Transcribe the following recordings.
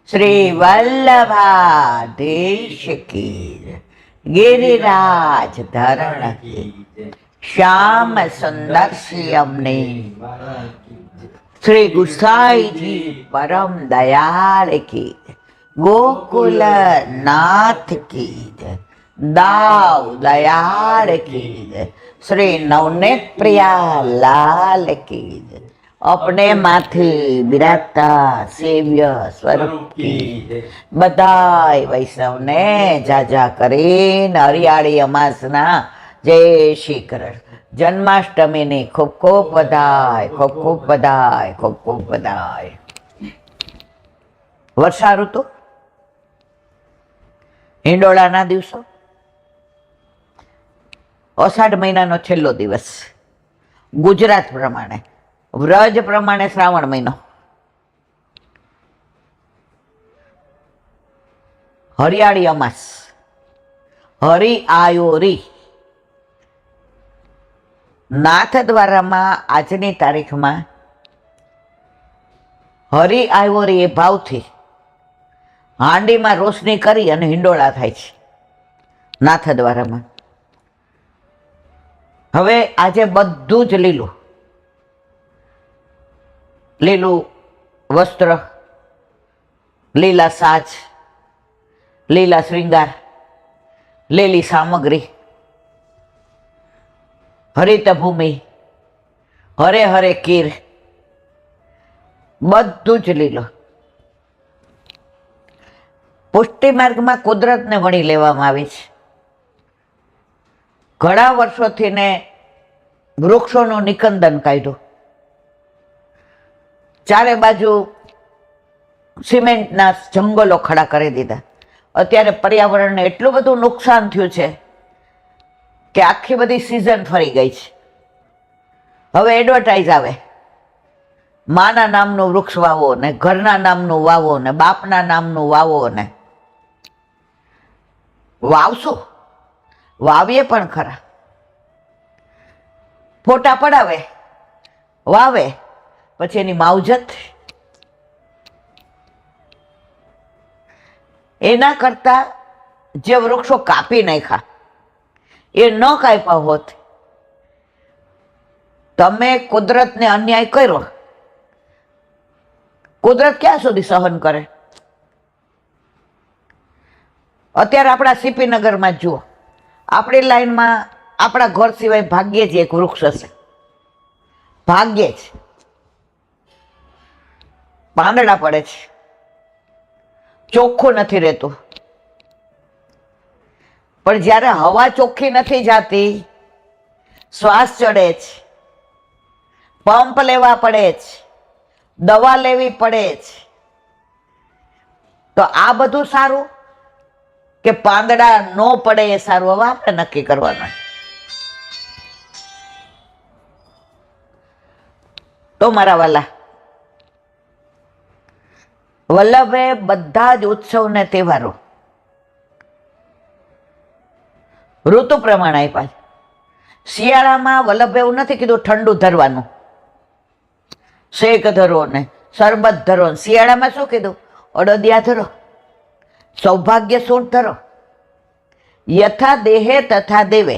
શ્રી વલ્લભાધીશ કી गिरिराज धरण की श्याम सुंदर श्यामने श्री गुसाई जी परम दयाल की गोकुल नाथ की दाव दयाल की श्री नवनीत प्रिया लाल की अपने माथे बिराजता सेव्य स्वरूप की बधाई वैष्णव ने जाजा કરીને હરિયાળી અમાસના જય શ્રી કૃષ્ણ જન્માષ્ટમીની ખૂબ ખૂબ બધાઈ ખૂબ ખૂબ બધાઈ ખૂબ ખૂબ બધાઈ. વર્ષા ઋતુ હિંડોળાના દિવસો અષાઢ મહિનાનો છેલ્લો દિવસ ગુજરાત પ્રમાણે વ્રજ પ્રમાણે શ્રાવણ મહિનો હરિયાળી અમાસ હરિ આયોરી નાથ દ્વારામાં આજની તારીખમાં હરિ આયોરી એ ભાવથી હાંડીમાં રોશની કરી અને હિંડોળા થાય છે નાથ દ્વારામાં. હવે આજે બધું જ લીલું લીલું વસ્ત્ર, લીલા સાજ, લીલા શ્રૃંગાર, લીલી સામગ્રી, હરિત ભૂમિ, હરે હરે કીર, બધું જ લીલું. પુષ્ટિ માર્ગમાં કુદરતને વણી લેવામાં આવી છે. ઘણા વર્ષોથી ને વૃક્ષોનું નિકંદન કાઢ્યું. ચારે બાજુ સિમેન્ટના જંગલો ખડા કરી દીધા. અત્યારે પર્યાવરણને એટલું બધું નુકસાન થયું છે કે આખી બધી સિઝન ફરી ગઈ છે. હવે એડવર્ટાઇઝ આવે, માના નામનું વૃક્ષ વાવો ને ઘરના નામનું વાવો ને બાપના નામનું વાવો ને. વાવશું, વાવીએ પણ ખરા, ફોટા પડાવે, વાવે, પછી એની માવજત. એના કરતા જે વૃક્ષો કાપી નાખ્યા એ ન કાપ્યા હોત, તમે કુદરતને અન્યાય કર્યો, કુદરત ક્યાં સુધી સહન કરે? અત્યારે આપણા સીપી નગરમાં જુઓ, આપણી લાઈનમાં આપણા ઘર સિવાય ભાગ્યે જ એક વૃક્ષ હશે, ભાગ્યે જ. પાંદડા પડે છે, ચોખ્ખું નથી રહેતું. પણ જ્યારે હવા ચોખ્ખી નથી જાતી, શ્વાસ ચડે છે, પંપ લેવા પડે છે, દવા લેવી પડે છે, તો આ બધું સારું કે પાંદડા ન પડે એ સારું? હવે આપણે નક્કી કરવાનું. તો મારા વાલા વલ્લભે બધા જ ઉત્સવ ને તહેવારો ઋતુ પ્રમાણે આપ્યા. શિયાળામાં વલ્લભે એવું નથી કીધું ઠંડુ ધરવાનું, શેક ધરો ને શરબત ધરો. શિયાળામાં શું કીધું? અડદિયા ધરો, સૌભાગ્ય સૂંઠ ધરો, યથા દેહે તથા દેવે.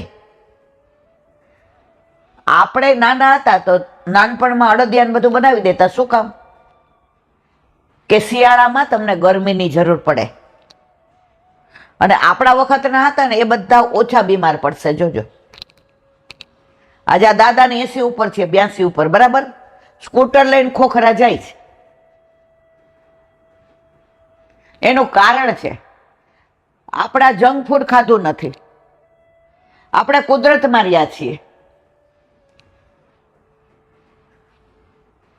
આપણે નાના હતા તો નાનપણમાં અડદિયાને બધું બનાવી દેતા. શું કામ? કે શિયાળામાં તમને ગરમીની જરૂર પડે. અને આપણા વખતના હતા ને એ બધા ઓછા બીમાર પડશે. જોજો, આજે આ દાદાની 80 ઉપર છે, 82 ઉપર, બરાબર, સ્કૂટર લઈને ખોખરા જાય છે. એનું કારણ છે આપણા જંક ફૂડ ખાધું નથી, આપણે કુદરત માર્યા છીએ.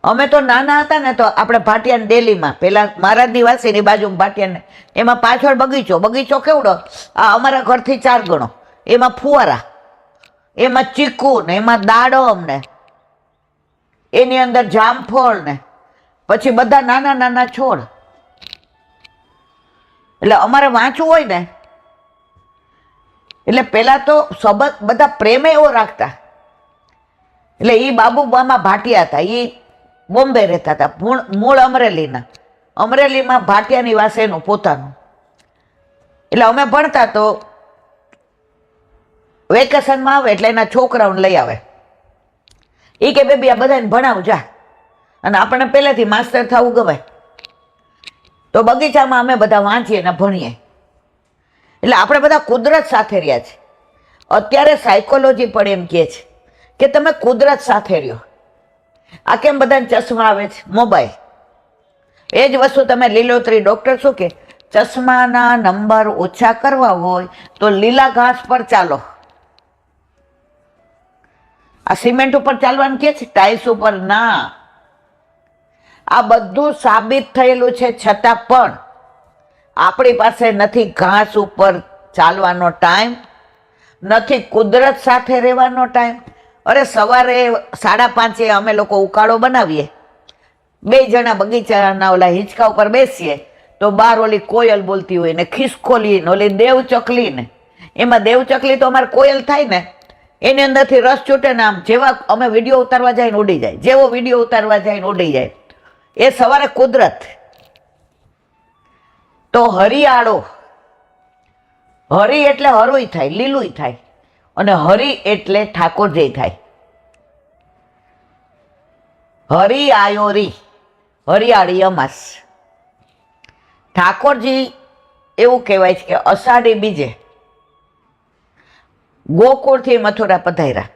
અમે તો નાના હતા ને તો આપણે ભાટિયાને ડેલીમાં, પેલા મહારાજની વાસીની બાજુમાં ભાટિયાને, એમાં પાછળ બગીચો. બગીચો કેવડો? આ અમારા ઘરથી 4 ગણો. એમાં ફુવારા, એમાં ચીકુ ને એમાં દાડમ ને એની અંદર જામફળ ને પછી બધા નાના નાના છોડ. એટલે અમારે વાંચવું હોય ને એટલે પેલા તો સબત બધા પ્રેમે એવો રાખતા. એટલે એ બાબુ મામા ભાટિયા હતા, એ બોમ્બે રહેતા હતા, મૂળ અમરેલીના. અમરેલીમાં ભાટિયાની વાસે એનું પોતાનું. એટલે અમે ભણતા તો વેકેશનમાં આવે એટલે એના છોકરાઓને લઈ આવે. એ કે બેબી આ બધાને ભણાવ જા, અને આપણને પહેલેથી માસ્ટર થવું ગવાય. તો બગીચામાં અમે બધા વાંચીએ ને ભણીએ. એટલે આપણે બધા કુદરત સાથે રહ્યા છે. અત્યારે સાયકોલોજી પણ એમ કહે છે કે તમે કુદરત સાથે રહ્યો. આ કેમ બધાને ચશ્મા આવે છે? મોબાઈલ. એ જ વસ્તુ તમે લીલોતરી, ડૉક્ટર શું કે ચશ્માના નંબર ઓછા કરવા હોય તો લીલા ઘાસ પર ચાલો. આ સિમેન્ટ ઉપર ચાલવાનું કે છે, ટાઇલ્સ ઉપર ના. આ બધું સાબિત થયેલું છે, છતાં પણ આપણી પાસે નથી ઘાસ ઉપર ચાલવાનો ટાઈમ, નથી કુદરત સાથે રહેવાનો ટાઈમ. અરે સવારે 5:30 અમે લોકો ઉકાળો બનાવીએ, 2 જણા બગીચાના ઓલા હિંચકા ઉપર બેસીએ તો બહાર ઓલી કોયલ બોલતી હોય ને ખિસકોલી ને ઓલી દેવચકલી ને, એમાં દેવચકલી તો અમારે કોયલ થાય ને, એની અંદરથી રસ છૂટે ને આમ જેવા અમે વિડીયો ઉતારવા જાય ને ઉડી જાય, જેવો વિડીયો ઉતારવા જાય ને ઉડી જાય. એ સવારે કુદરત. તો હરિયાળો, હરી એટલે હરોય થાય, લીલું થાય, અને હરી એટલે ઠાકોરજી થાય. હરી આયો રી, હરિયાળી અમાસ. ઠાકોરજી એવું કહેવાય છે કે અષાઢી બીજે ગોકુળથી મથુરા પધાર્યા.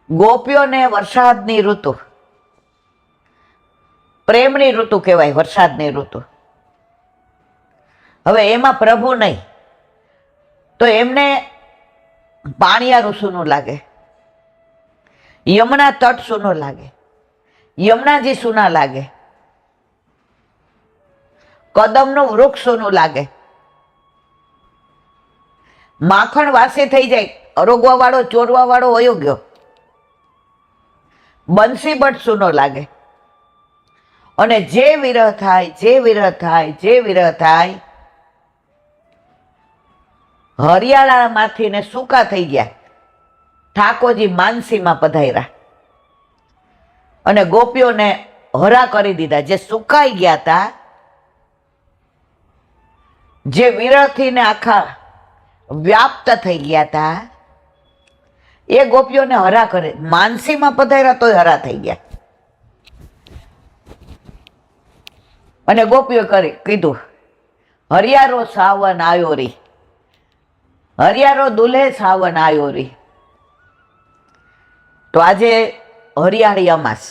ગોપીઓને વરસાદની ઋતુ, પ્રેમની ઋતુ કહેવાય, વરસાદની ઋતુ. હવે એમાં પ્રભુ નહીં તો એમને પાણિયારું સૂનું લાગે, યમુના તટ સૂનો લાગે, યમુનાજી સૂના લાગે, કદમનું વૃક્ષ સૂનું લાગે, માખણ વાસી થઈ જાય, અરોગવા વાળો ચોરવા વાળો વયો ગયો, બંસી બટ સૂનો લાગે. અને જે વિરહ થાય, જે વિરહ થાય, જે વિરહ થાય, હરિયાળામાંથી ને સૂકા થઈ ગયા. ઠાકોરજી માનસીમાં પધાર્યા અને ગોપીઓને હરા કરી દીધા. જે સુકાઈ ગયા હતા, જે વિરહથી ને આખા વ્યાપ્ત થઈ ગયા હતા, એ ગોપીઓને હરા કરે. માનસીમાં પધાર્યા તોય હરા થઈ ગયા. અને ગોપીઓ કીધું હરિયારો સાવન આયો રી, હરિયારો દુલ્હે સાવન આયો રી. તો આજે હરિયાળી અમાસ.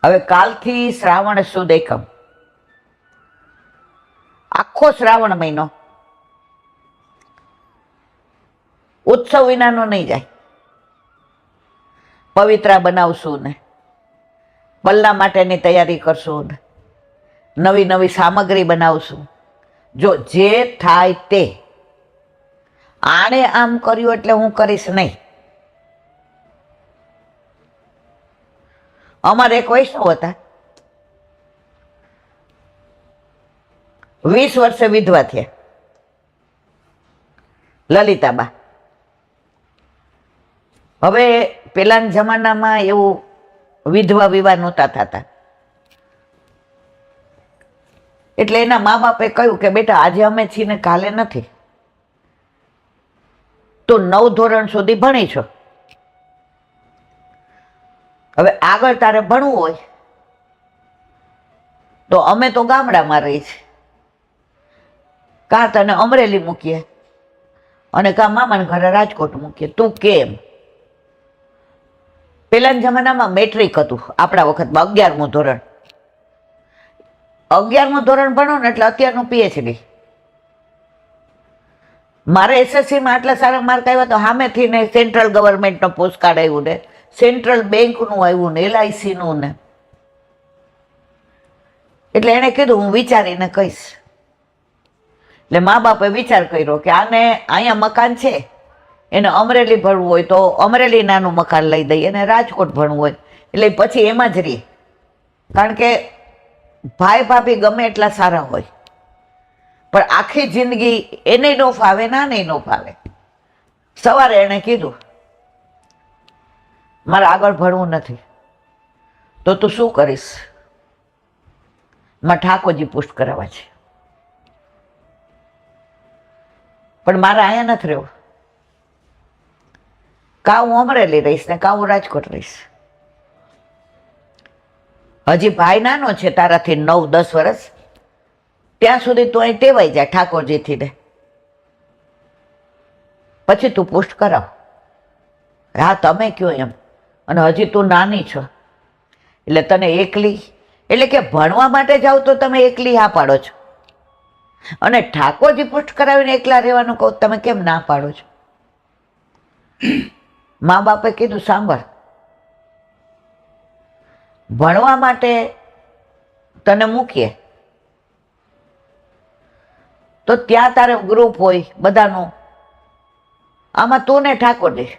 હવે કાલથી શ્રાવણ સુદ એકમ, આખો શ્રાવણ મહિનો ઉત્સવ વિનાનો નહીં જાય. પવિત્રા બનાવશું ને પલ્લા માટેની તૈયારી કરશું ને નવી નવી સામગ્રી બનાવશું. જો જે થાય તે, આણે આમ કર્યું એટલે હું કરીશ નહીં. અમારે એક વૈષ્ણવ હતા, 20 વર્ષે વિધવા થયા, લલિતાબા. હવે પેલાના જમાનામાં એવું વિધવા વિવાહ નહોતા થતા. એટલે એના મા બાપે કહ્યું કે બેટા આજે અમે છીએ ને કાલે નથી, તો 9 ધોરણ સુધી ભણી છો, હવે આગળ તારે ભણવું હોય તો અમે તો ગામડામાં રહી છે, કાં તને અમરેલી મૂકીએ અને કાં મામાના ઘરે રાજકોટ મૂકીએ, તું કેમ. પેલાના જમાનામાં મેટ્રિક હતું, આપણા વખતમાં 11મું ધોરણ. 11મું ધોરણ ભણો ને એટલે અત્યારનું PhD. મારે SSCમાં આટલા સારા માર્ક આવ્યા તો સામેથી ને સેન્ટ્રલ ગવર્મેન્ટનો પોસ્ટકાર્ડ આવ્યું ને સેન્ટ્રલ બેંકનું આવ્યું ને LICનું ને. એટલે એણે કીધું હું વિચારીને કહીશ. એટલે મા બાપે વિચાર કર્યો કે આને અહીંયા મકાન છે, એને અમરેલી ભણવું હોય તો અમરેલી નાનું મકાન લઈ દઈએ, અને રાજકોટ ભણવું હોય એટલે પછી એમાં જ રહી. કારણ કે ભાઈ ભાભી ગમે એટલા સારા હોય પણ આખી જિંદગી એને ન ફાવે, નાને ન ફાવે. સવારે એણે કીધું મારે આગળ ભણવું નથી, તો તું શું કરીશ? માં ઠાકોરજી પુષ્ટ કરાવવા છે, પણ મારે અહીંયા નથી રહેવું. કાં હું અમરેલી રહીશ ને કાં હું રાજકોટ રહીશ. હજી ભાઈ નાનો છે તારાથી 9-10 વર્ષ, ત્યાં સુધી તું અહીં ટેવાઈ જાય ઠાકોરજીથી ને, પછી તું પુષ્ટ કરાવ. હા તમે કયો એમ. અને હજી તું નાની છો એટલે તને એકલી, એટલે કે ભણવા માટે જાઓ તો તમે એકલી હા પાડો છો, અને ઠાકોરજી પુષ્ટ કરાવીને એકલા રહેવાનું કહું તમે કેમ ના પાડો છો? મા બાપે કીધું સાંભળ, ભણવા માટે તને મૂકીએ તો ત્યાં તારે ગ્રુપ હોય બધાનું, આમાં તું ને ઠાકોરજી.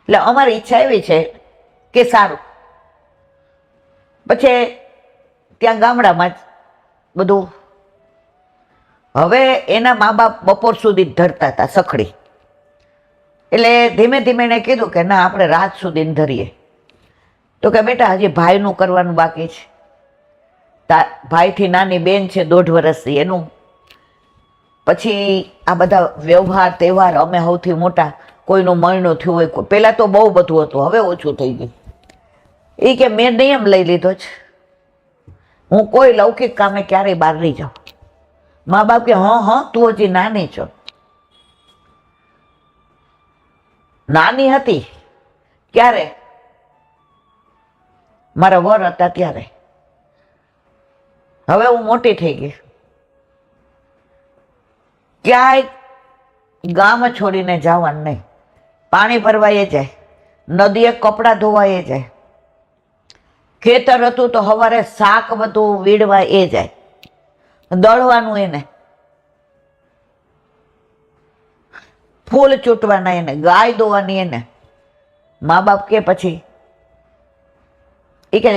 એટલે અમારી ઈચ્છા એવી છે કે સારું. પછી ત્યાં ગામડામાં જ બધું, હવે એના મા બાપ બપોર સુધી જ ધરતા હતા સખડી, એટલે ધીમે ધીમે એને કીધું કે ના આપણે રાત સુધી ધરીએ. તો કે બેટા હજી ભાઈનું કરવાનું બાકી છે, ભાઈથી નાની બેન છે 1.5 વર્ષની, એનું પછી આ બધા વ્યવહાર તહેવાર, અમે સૌથી મોટા, કોઈનું મરણું થયું હોય, પહેલાં તો બહુ બધું હતું, હવે ઓછું થઈ ગયું. એ કે મેં નિયમ લઈ લીધો છે, હું કોઈ લૌકિક કામે ક્યારેય બહાર નહીં જાઉં. મા બાપ કે હા તું હજી નાની છો. નાની હતી ક્યારે? મારા વર હતા ત્યારે. હવે હું મોટી થઈ ગઈ, ક્યાંય ગામ છોડીને જવાનું નહીં. પાણી ભરવાય જાય, નદીએ કપડાં ધોવાય જાય, ખેતર હતું તો સવારે શાક બધું વીડવા એ જાય, દળવાનું એને, ફૂલ ચૂંટવાના એને, ગાય દોવાની એને. મા બાપ કે પછી એ કે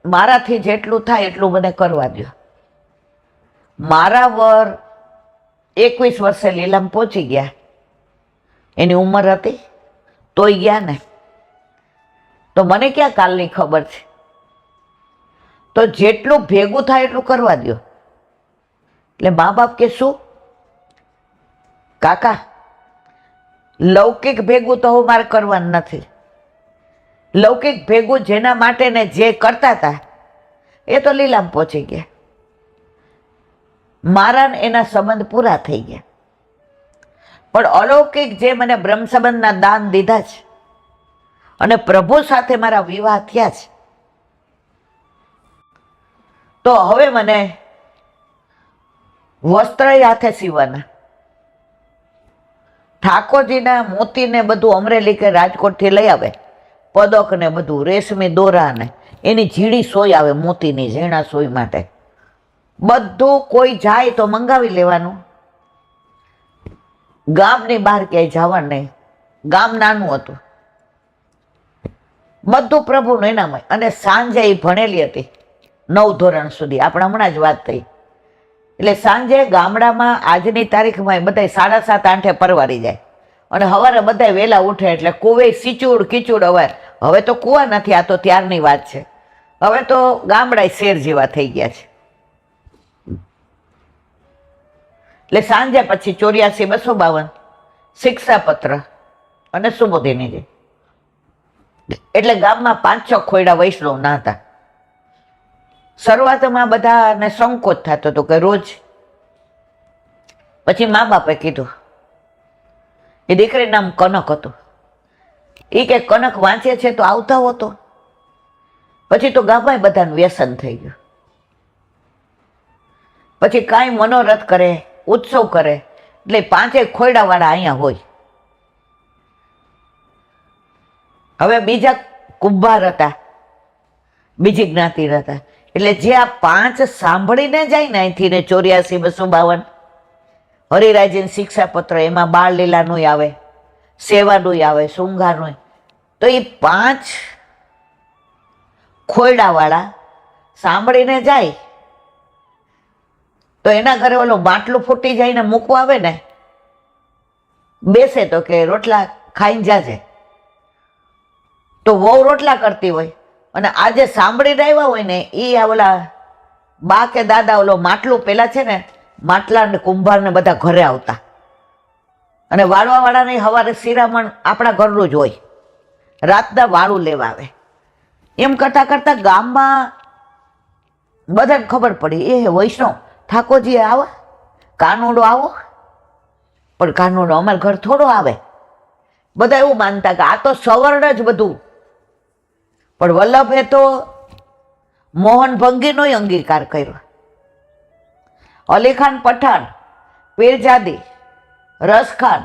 મારાથી જેટલું થાય એટલું મને કરવા દો. મારા વર 21 વર્ષે લીલામ પહોંચી ગયા, એની ઉંમર હતી તોય ગયા ને. તો મને ક્યાં કાલની ખબર છે? તો જેટલું ભેગું થાય એટલું કરવા દો. એટલે મા બાપ કે શું કાકા, લૌકિક ભેગું તો હું મારે કરવાનું નથી. લૌકિક ભેગું જેના માટે ને જે કરતા હતા એ તો લીલામ પહોંચી ગયા, મારા ને એના સંબંધ પૂરા થઈ ગયા. પણ અલૌકિક જે મને બ્રહ્મ સંબંધના દાન દીધા છે અને પ્રભુ સાથે મારા વિવાહ થયા છે, તો હવે મને વસ્ત્ર હાથે સીવવાના, ઠાકોરજીના મોતીને બધું અમરેલી કે રાજકોટથી લઈ આવે, પદક ને બધું, રેશમી દોરા ને એની ઝીણી સોય આવે મોતીની, ઝીણા સોય માટે બધું. કોઈ જાય તો મંગાવી લેવાનું, ગામની બહાર ક્યાંય જવાનું નહીં. ગામ નાનું હતું, બધું પ્રભુનું એનામાં. અને સાંજે એ ભણેલી હતી 9 ધોરણ સુધી, આપણે હમણાં જ વાત થઈ. એટલે સાંજે ગામડામાં આજની તારીખમાં બધા 7:30-8 પરવારી જાય, અને સવારે બધા વહેલા ઉઠે એટલે કુવે સીચુડ કીચુડ. હવે તો કુવા નથી, આ તો ત્યારની વાત છે. હવે તો ગામડા શેર જેવા થઈ ગયા છે. એટલે સાંજે પછી 84-252 શિક્ષાપત્ર અને સુબોધિની. એટલે ગામમાં 5-6 ખોયડા વૈષ્ણવ ના હતા. શરૂઆતમાં બધાને સંકોચ થતો હતો કે રોજ. પછી મા બાપે કીધું, એ દીકરી નામ કનક હતું, એ કે કનક વાંચે છે તો આવતા હોતો. પછી તો ગામમાં બધાનું વ્યસન થઈ ગયું. પછી કાંઈ મનોરથ કરે, ઉત્સવ કરે એટલે 5 ખોયડા વાળા અહીંયા હોય. હવે બીજા કુંભાર હતા, બીજી જ્ઞાતિ હતા, એટલે જે આ 5 સાંભળીને જાય ને અહીંથી ને 84-252 હરિરાયજીનું શિક્ષાપત્ર, એમાં બાળ લીલાનું આવે, સેવાનું આવે, શૃંગારનું, તો એ 5 ખોયડાવાળા સાંભળીને જાય તો એના ઘરે ઓલો બાટલું ફૂટી જાય ને મૂકવા આવે ને, બેસે તો કે રોટલા ખાઈને જાજે. તો વહુ રોટલા કરતી હોય અને આજે સાંભળીને આવ્યા હોય ને એ ઓલા બા કે દાદા ઓલો માટલું પેલા છે ને માટલા ને કુંભાર ને બધા ઘરે આવતા અને વાળવાવાળાને સવારે શિરામણ આપણા ઘરનું જ હોય, રાતના વાળું લેવા આવે. એમ કરતાં કરતાં ગામમાં બધાને ખબર પડી એ વૈષ્ણવ ઠાકોરજી આવો, કાનુડો આવો. પણ કાનુડો અમારા ઘર થોડો આવે. બધા એવું માનતા કે આ તો સવર્ણ જ બધું. પણ વલ્લભે તો મોહન ભંગીનો અંગીકાર કર્યો. અલીખાન પઠાણ, પીરજાદી, રસખાન,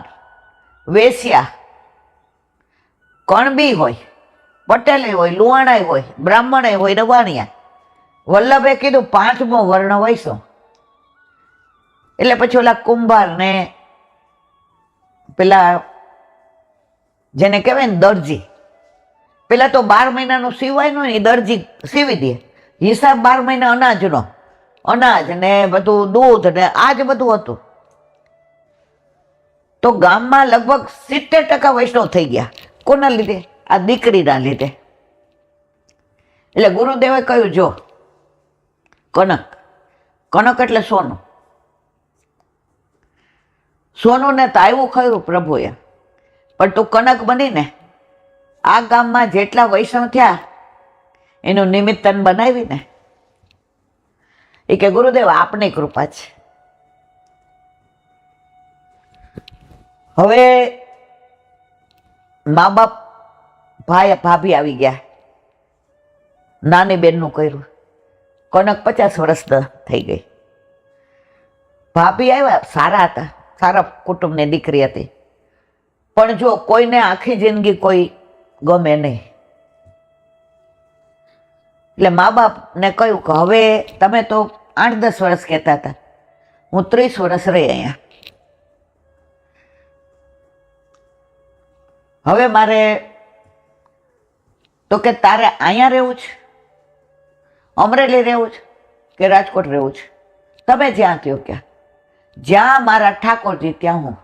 વેશ્યા, કણબી હોય, પટેલે હોય, લુહાણાઈ હોય, બ્રાહ્મણે હોય ને વાણિયા. વલ્લભે કીધું 5મો વર્ણ વૈષ્ણવ. એટલે પછી ઓલા કુંભાર ને પેલા જેને કહેવાય ને દરજી, પેલા તો 12 મહિનાનું સીવાય નું એ દરજી સીવી દે. હિસાબ 12 મહિના અનાજનો, અનાજ ને બધું દૂધ ને આ જ બધું હતું. તો ગામમાં લગભગ 70% વૈષ્ણવ થઈ ગયા. કોના લીધે? આ દીકરીના લીધે. એટલે ગુરુદેવે કહ્યું જો કનક, કનક એટલે સોનું. સોનું ને તો આવ્યું ખરું પ્રભુએ, પણ તું કનક બનીને આ ગામમાં જેટલા વૈષ્ણવ થયા એનું નિમિત્ત તને બનાવીને. એ કે ગુરુદેવ આપની કૃપા છે. હવે મા બાપ ભાઈ ભાભી આવી ગયા, નાની બેનનું કર્યું. કનક 50 વર્ષ થઈ ગઈ. ભાભી આવ્યા, સારા હતા, સારા કુટુંબની દીકરી હતી. પણ જો કોઈને આખી જિંદગી કોઈ ગમે નહીં. એટલે મા બાપને કહ્યું કે હવે તમે તો 8-10 વર્ષ કહેતા હતા, હું 30 વર્ષ રહી અહીંયા. હવે મારે તો કે તારે અહીંયા રહેવું છે, અમરેલી રહેવું છે કે રાજકોટ રહેવું છે? તમે જ્યાં થયો ક્યાં, જ્યાં મારા ઠાકોરજી ત્યાં હું.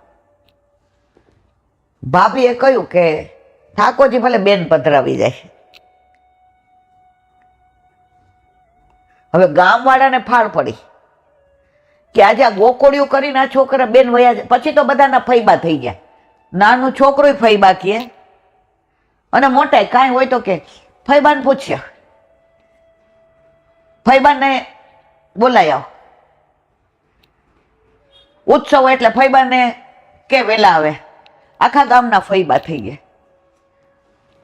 ભાભીએ કહ્યું કે ઠાકોરજી ભલે બેન પધરાવી જાય. હવે ગામવાળાને ફાળ પડી કે આજે આ ગોકોળિયું કરીને આ છોકરા બેન વયા જાય. પછી તો બધાના ફૈબા થઈ ગયા. નાનું છોકરું ફૈબા કહે અને મોટા કાંઈ હોય તો કે ફૈબાને પૂછ્યા, ફૈબાને બોલાય આવો. ઉત્સવ એટલે ફૈબાને કે વેલા આવે. આખા ગામના ફૈબા થઈ ગયા.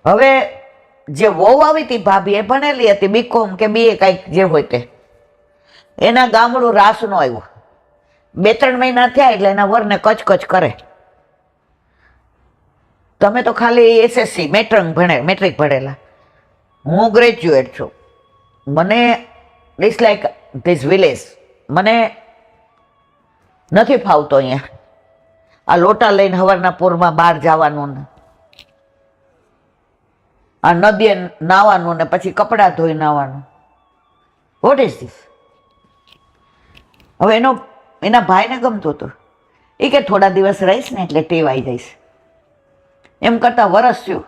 હવે જે વહુ આવી હતી ભાભી એ ભણેલી હતી, બીકોમ કે બીએ કંઈક જે હોય તે. એના ગામડું રાસ નો આવ્યું. 2-3 મહિના થયા એટલે એના વરને કચકચ કરે. તમે તો ખાલી એસએસસી મેટ્રિક ભણેલા, હું ગ્રેજ્યુએટ છું. મને ડિસલાઇક ધીસ વિલેજ. મને નથી ફાવતો અહીંયા આ લોટા લઈને સવારના પૂરમાં બહાર જવાનું ને આ નદીએ નાવાનું ને પછી કપડાં ધોઈ નાવાનું. What is this? હવે એના ભાઈને ગમતું હતું. એ કે થોડા દિવસ રહીશ ને એટલે ટેવાઈ જઈશ. એમ કરતાં વરસ થયું.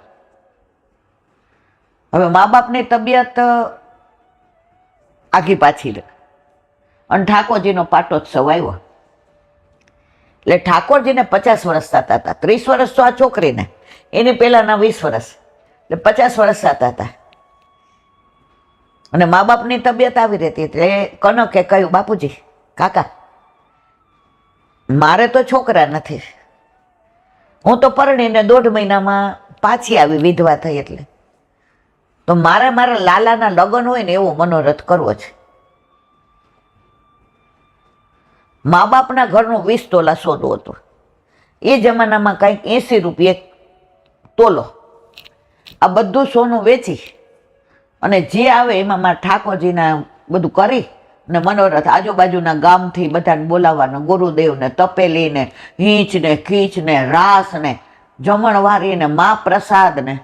હવે મા બાપની તબિયત આઘી પાછી લે અને ઠાકોરજીનો પાટોત્સવ આવ્યો. એટલે ઠાકોરજીને 50 વર્ષ થતા હતા. 30 વર્ષ તો આ છોકરીને, એની પહેલાના 20 વર્ષ, એટલે 50 વર્ષ થતા હતા. અને મા બાપની તબિયત આવી રહેતી. એટલે કનકે કહ્યું, બાપુજી, કાકા, મારે તો છોકરા નથી. હું તો પરણીને 1.5 મહિનામાં પાછી આવી, વિધવા થઈ. એટલે તો મારે મારા લાલાના લગ્ન હોય ને એવો મનોરથ કરવો છે. મા બાપના ઘરનું 20 તોલા સોનું હતું. એ જમાનામાં કંઈક 80 રૂપિયા તોલો. આ બધું સોનું વેચી અને જે આવે એમાં મારા ઠાકોરજીના બધું કરી ને મનોરથ આજુબાજુના ગામથી બધાને બોલાવવાનું, ગુરુદેવને, તપેલીને, હીંચને, ખીચને, રાસને, જમણવારીને, મા પ્રસાદને.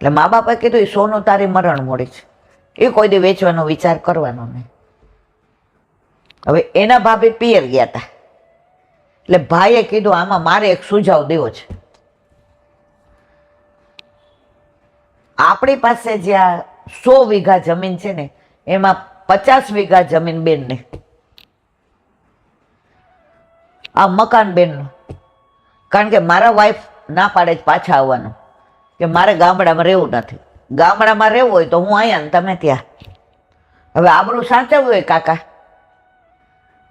એટલે મા બાપે કીધું એ સોનું તારી મરણ મોડી છે, એ કોઈ દી વેચવાનો વિચાર કરવાનો નહીં. હવે એના ભાભી પિયર ગયા હતા. એટલે ભાઈએ કીધું આમાં મારે એક સુઝાવ દેવો છે. આપણી પાસે જે આ 100 વીઘા જમીન છે ને એમાં 50 વીઘા જમીન બેનને, આ મકાન બેનનું. કારણ કે મારા વાઈફ ના પાડે જ પાછા આવવાનું કે મારે ગામડામાં રહેવું નથી. ગામડામાં રહેવું હોય તો હું અહીંયા ને તમે ત્યાં. હવે આબરૂ સાચવવું હોય કાકા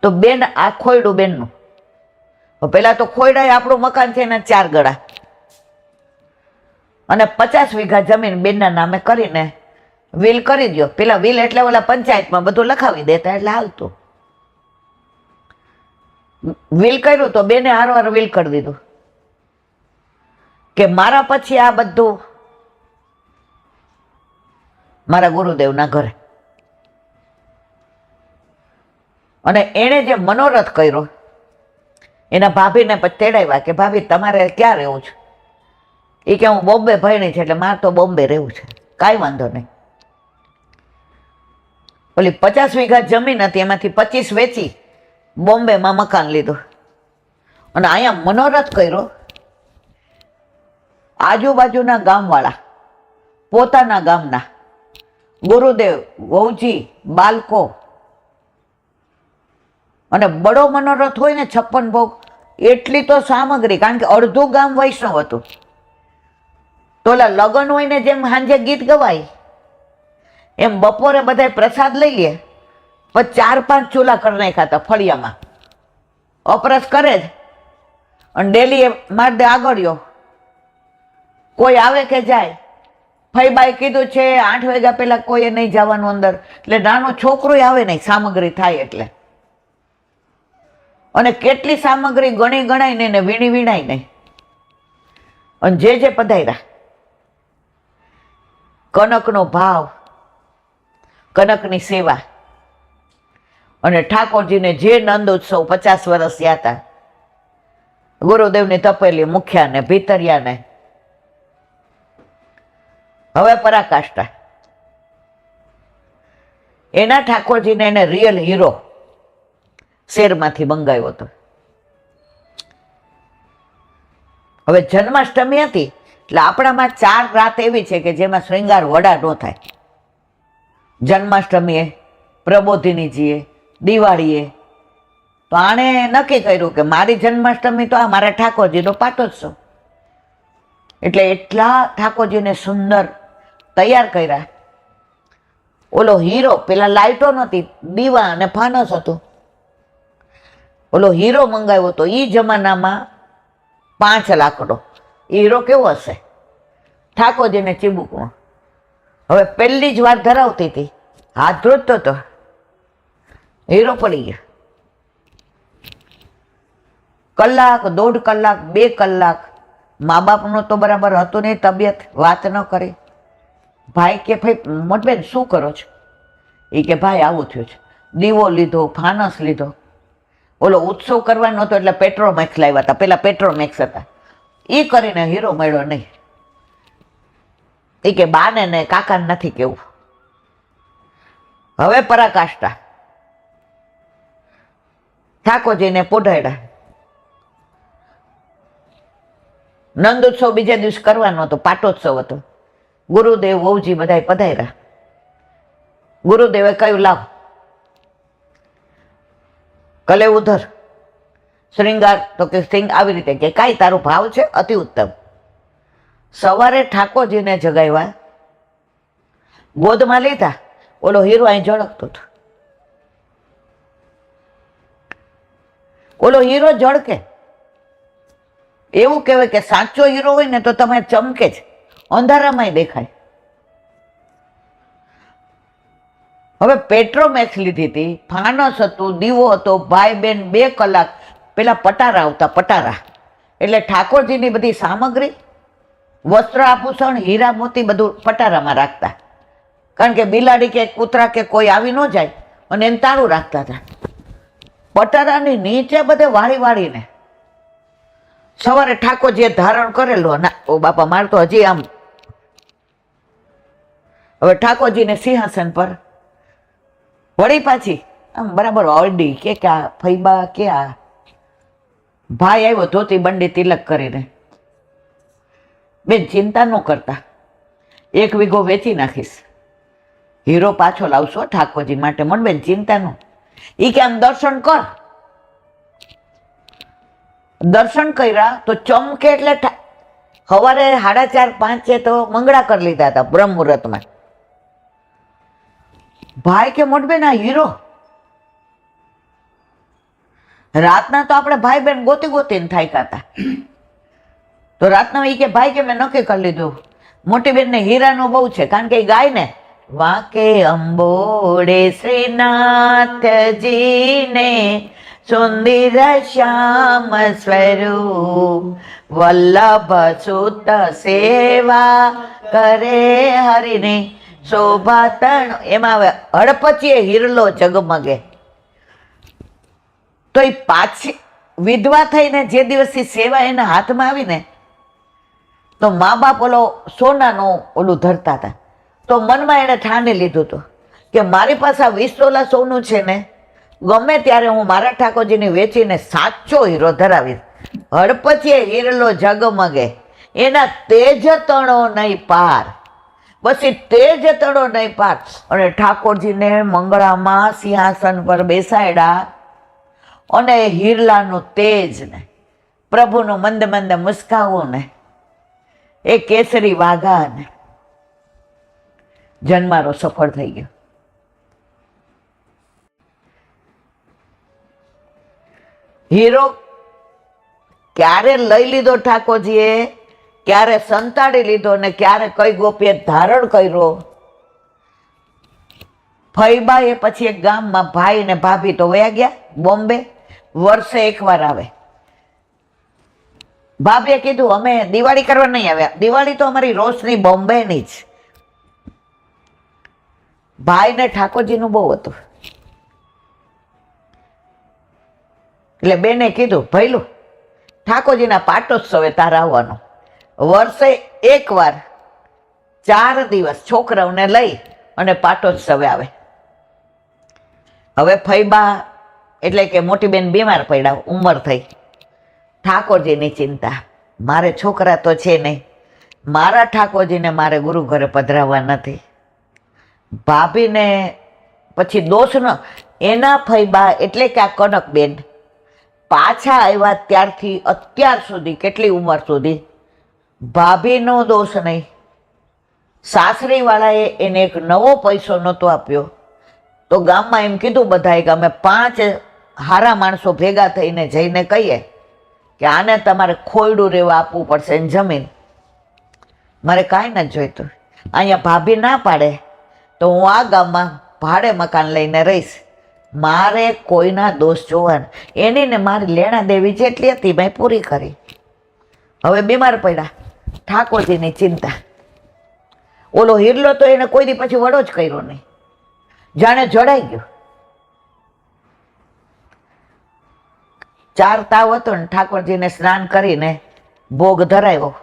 તો બેન આ ખોયડું બેનનું. પેલા તો ખોયડા આપણું મકાન છે એના 4 ગળા અને 50 વીઘા જમીન બેનના નામે કરીને વિલ કરી દો. પેલા વિલ એટલે ઓલા પંચાયતમાં બધું લખાવી દેતા એટલે હાલતું. વિલ કર્યું તો બેને હારવાર વિલ કરી દીધું કે મારા પછી આ બધું મારા ગુરુદેવના ઘરે. અને એણે જે મનોરથ કર્યો એના ભાભીને પછી તેડાવ્યા કે ભાભી તમારે ક્યાં રહેવું છે? એ કે હું બોમ્બે ભણી છે એટલે મારે તો બોમ્બે રહેવું છે. કાંઈ વાંધો નહીં. ઓલી 50 વીઘા જમીન હતી એમાંથી 25 વેચી બોમ્બેમાં મકાન લીધું અને અહીંયા મનોરથ કર્યો. આજુબાજુના ગામવાળા, પોતાના ગામના ગુરુદેવ, વહુજી, બાળકો અને બડો મનોરથ હોય ને 56 ભોગ એટલી તો સામગ્રી. કારણ કે અડધું ગામ વૈષ્ણવ હતું. તો ઓલા લગ્ન હોય ને જેમ સાંજે ગીત ગવાય એમ બપોરે બધા પ્રસાદ લઈ લે પછી 4-5 ચૂલા કરી નાખ્યા હતા ફળિયામાં. અપરસ કરે જ અને ડેલી માર દે આગળ્યો. કોઈ આવે કે જાય, ફઈબાઈ કીધું છે 8 વાગ્યા પહેલા કોઈએ નહીં જવાનું અંદર. એટલે નાનો છોકરો આવે નહીં સામગ્રી થાય એટલે. અને કેટલી સામગ્રી ગણી ગણાય નહીં ને વીણી વીણાય નહીં. અને જે પધાર્યા કનકનો ભાવ, કનકની સેવા અને ઠાકોરજીને જે નંદ ઉત્સવ 50 વર્ષ થયા હતા, ગુરુદેવની તપેલી મુખ્યાને ભીતરિયાને. હવે પરાકાષ્ઠા એના ઠાકોરજીને એને રિયલ હીરો શેરમાંથી મંગાવ્યો હતો. હવે જન્માષ્ટમી હતી એટલે આપણામાં 4 રાત એવી છે કે જેમાં શ્રૃંગાર વડા ન થાય. જન્માષ્ટમીએ, પ્રબોધિનીજીએ, દિવાળીએ. તો આણે નક્કી કર્યું કે મારી જન્માષ્ટમી તો આ મારા ઠાકોરજીનો પાટોત્સવ. એટલે એટલા ઠાકોરજીને સુંદર તૈયાર કર્યા. ઓલો હીરો, પેલા લાઇટો નહોતી, દીવા અને ફાનસ હતું. ઓલો હીરો મંગાવ્યો હતો એ જમાનામાં 5 લાખનો. એ હીરો કેવો હશે? ઠાકોરજીને ચીબુકમાં. હવે પહેલી જ વાર ધરાવતી હતી, હાથ ધ્રોજતો હતો, હીરો પડી ગયા. કલાક, 1.5 કલાક, 2 કલાક મા બાપનો તો બરાબર હતું નહીં, તબિયત વાત ન કરી. ભાઈ કે ભાઈ મોટબેન શું કરો છો? એ કે ભાઈ આવું થયું છે. દીવો લીધો, ફાનસ લીધો. ઓલો ઉત્સવ કરવાનો હતો એટલે પેટ્રોમેક્સ લાવ્યા હતા. પેલા પેટ્રોમેક્સ હતા. એ કરીને હીરો મળ્યો નહીં. એ કે બાને ને કાકાને નથી કેવું. હવે પરાકાષ્ઠા ઠાકોરજીને પોઢાડ્યા. નંદ ઉત્સવ બીજા દિવસ કરવાનો હતો, પાટોત્સવ હતો. ગુરુદેવ, વહુજી બધા પધાર્યા. ગુરુદેવે કહ્યું લાવ કલે ઉધર શ્રૃંગાર. તો કે સિંગ આવી રીતે કે કાંઈ તારો ભાવ છે અતિ ઉત્તમ. સવારે ઠાકોરજીને જગાવ્યા, ગોદમાં લીધા. ઓલો હીરો અહીં ઝળકતો હતો. ઓલો હીરો ઝળકે. એવું કહેવાય કે સાચો હીરો હોય ને તો તમે ચમકે જ, અંધારામાંય દેખાય. હવે પેટ્રોમેક્સ લીધી હતી, ફાનસ હતું, દીવો હતો. ભાઈ બહેન 2 કલાક પેલા પટારા આવતા, પટારા એટલે ઠાકોરજીની બધી સામગ્રી, વસ્ત્ર આભૂષણ, હીરા મોતી બધું પટારામાં રાખતા. કારણ કે બિલાડી કે કૂતરા કે કોઈ આવી ન જાય અને એને તાળું રાખતા હતા. પટારાની નીચે બધે વાળી વાળીને સવારે ઠાકોરજીએ ધારણ કરેલો. ના ઓ બાપા, મારે તો હજી આમ. હવે ઠાકોરજીને સિંહાસન પર વળી પાછી આમ બરાબર અડી કે આ ફૈબા કે આ ભાઈ આવ્યો ધોતી બંડી તિલક કરીને. બેન ચિંતા ન કરતા, 1 વીઘો વેચી નાખીશ, હીરો પાછો લાવશો ઠાકોરજી માટે. મનબેન ચિંતા ન. એ કે આમ દર્શન કર. દર્શન કર્યા તો ચમકે એટલે સવારે 4:30-5 તો મંગળા કરી લીધા હતા બ્રહ્મ મુહૂર્તમાં. ભાઈ કે મોટબેન આ હીરો. રાતના તો આપણે ભાઈ બેન ગોતી ગોતીને થાક્યા હતા. તો રાતના એ કે ભાઈ કે મેં નક્કી કરી લીધું, મોટી બેન ને હીરાનો બહુ છે, કારણ કે એ ગાય ને વાકે અંબોડે શ્રીનાથજીને સુંદર શ્યામ સ્વરૂપ વલ્લભ સુત સેવા કરે હરિને શોભા તણ. એમાં હવે હડપચીએ હીરલો જગમગે. તો એ પાછી વિધવા થઈને જે દિવસથી સેવા એના હાથમાં આવીને તો મા બાપ ઓલો સોનાનું ઓલું ધરતા હતા. તો મનમાં એણે ઠાની લીધું હતું કે મારી પાસે 20 તોલા સોનું છે ને, ગમે ત્યારે હું મારા ઠાકોરજીને વેચીને સાચો હીરો ધરાવીશ. હડપચીએ હીરલો જગમગે, એના તેજ તણો નહીં પાર. બસ એ તેજ તણો નહીં પાર. અને ઠાકોરજીને મંગળામાં સિંહાસન પર બેસાડ્યા અને હીરલાનું તેજ ને પ્રભુનું મંદ મંદ મુસ્કાવું ને એ કેસરી વાઘા ને જન્મારો સફળ થઈ ગયો. હીરો ક્યારે લઈ લીધો ઠાકોરજીએ, ક્યારે સંતાડી લીધો ને ક્યારે કઈ ગોપીએ ધારણ કર્યો. ફઈબા એ પછી એક ગામમાં ભાઈ ને ભાભી તો વયા ગયા બોમ્બે. વર્ષે 1 વાર આવે. ભાભીએ કીધું અમે દિવાળી કરવા નહીં આવ્યા, દિવાળી તો અમારી રોશની બોમ્બેની જ. ભાઈને ઠાકોરજીનું બહુ હતું એટલે બેને કીધું ભઈલું ઠાકોરજીના પાટોત્સવે તારે આવવાનું. વર્ષે 1 વાર 4 દિવસ છોકરાઓને લઈ અને પાટોત્સવે આવે. હવે ફઈબા એટલે કે મોટી બેન બીમાર પડ્યા, ઉંમર થઈ. ઠાકોરજીની ચિંતા, મારે છોકરા તો છે નહીં, મારા ઠાકોરજીને મારે ગુરુ ઘરે પધરાવવા નથી. ભાભીને પછી દોષ ન, એના ફઈબા એટલે કે આ કનકબેન પાછા આવ્યા ત્યારથી અત્યાર સુધી કેટલી ઉંમર સુધી ભાભીનો દોષ નહીં. સાસરીવાળાએ એને એક નવો પૈસો નહોતો આપ્યો તો ગામમાં એમ કીધું બધાએ કે અમે 5 હારા માણસો ભેગા થઈને જઈને કહીએ કે આને તમારે ખોયડું રહેવા આપવું પડશે ને જમીન. મારે કાંઈ નથી જોઈતું. અહીંયા ભાભી ના પાડે તો હું આ ગામમાં ભાડે મકાન લઈને રહીશ. મારે કોઈના દોષ જોવાના, એની ને મારી લેણા દેવી જેટલી હતી મેં પૂરી કરી. હવે બીમાર પડ્યા, ઠાકોરજીની ચિંતા. ઓલો હિરલો તો એને કોઈ દી પછી વડો જ કર્યો નહીં, જાણે જડાઈ ગયો. 4 તાવ હતો ને ઠાકોરજીને સ્નાન કરીને ભોગ ધરાવ્યો.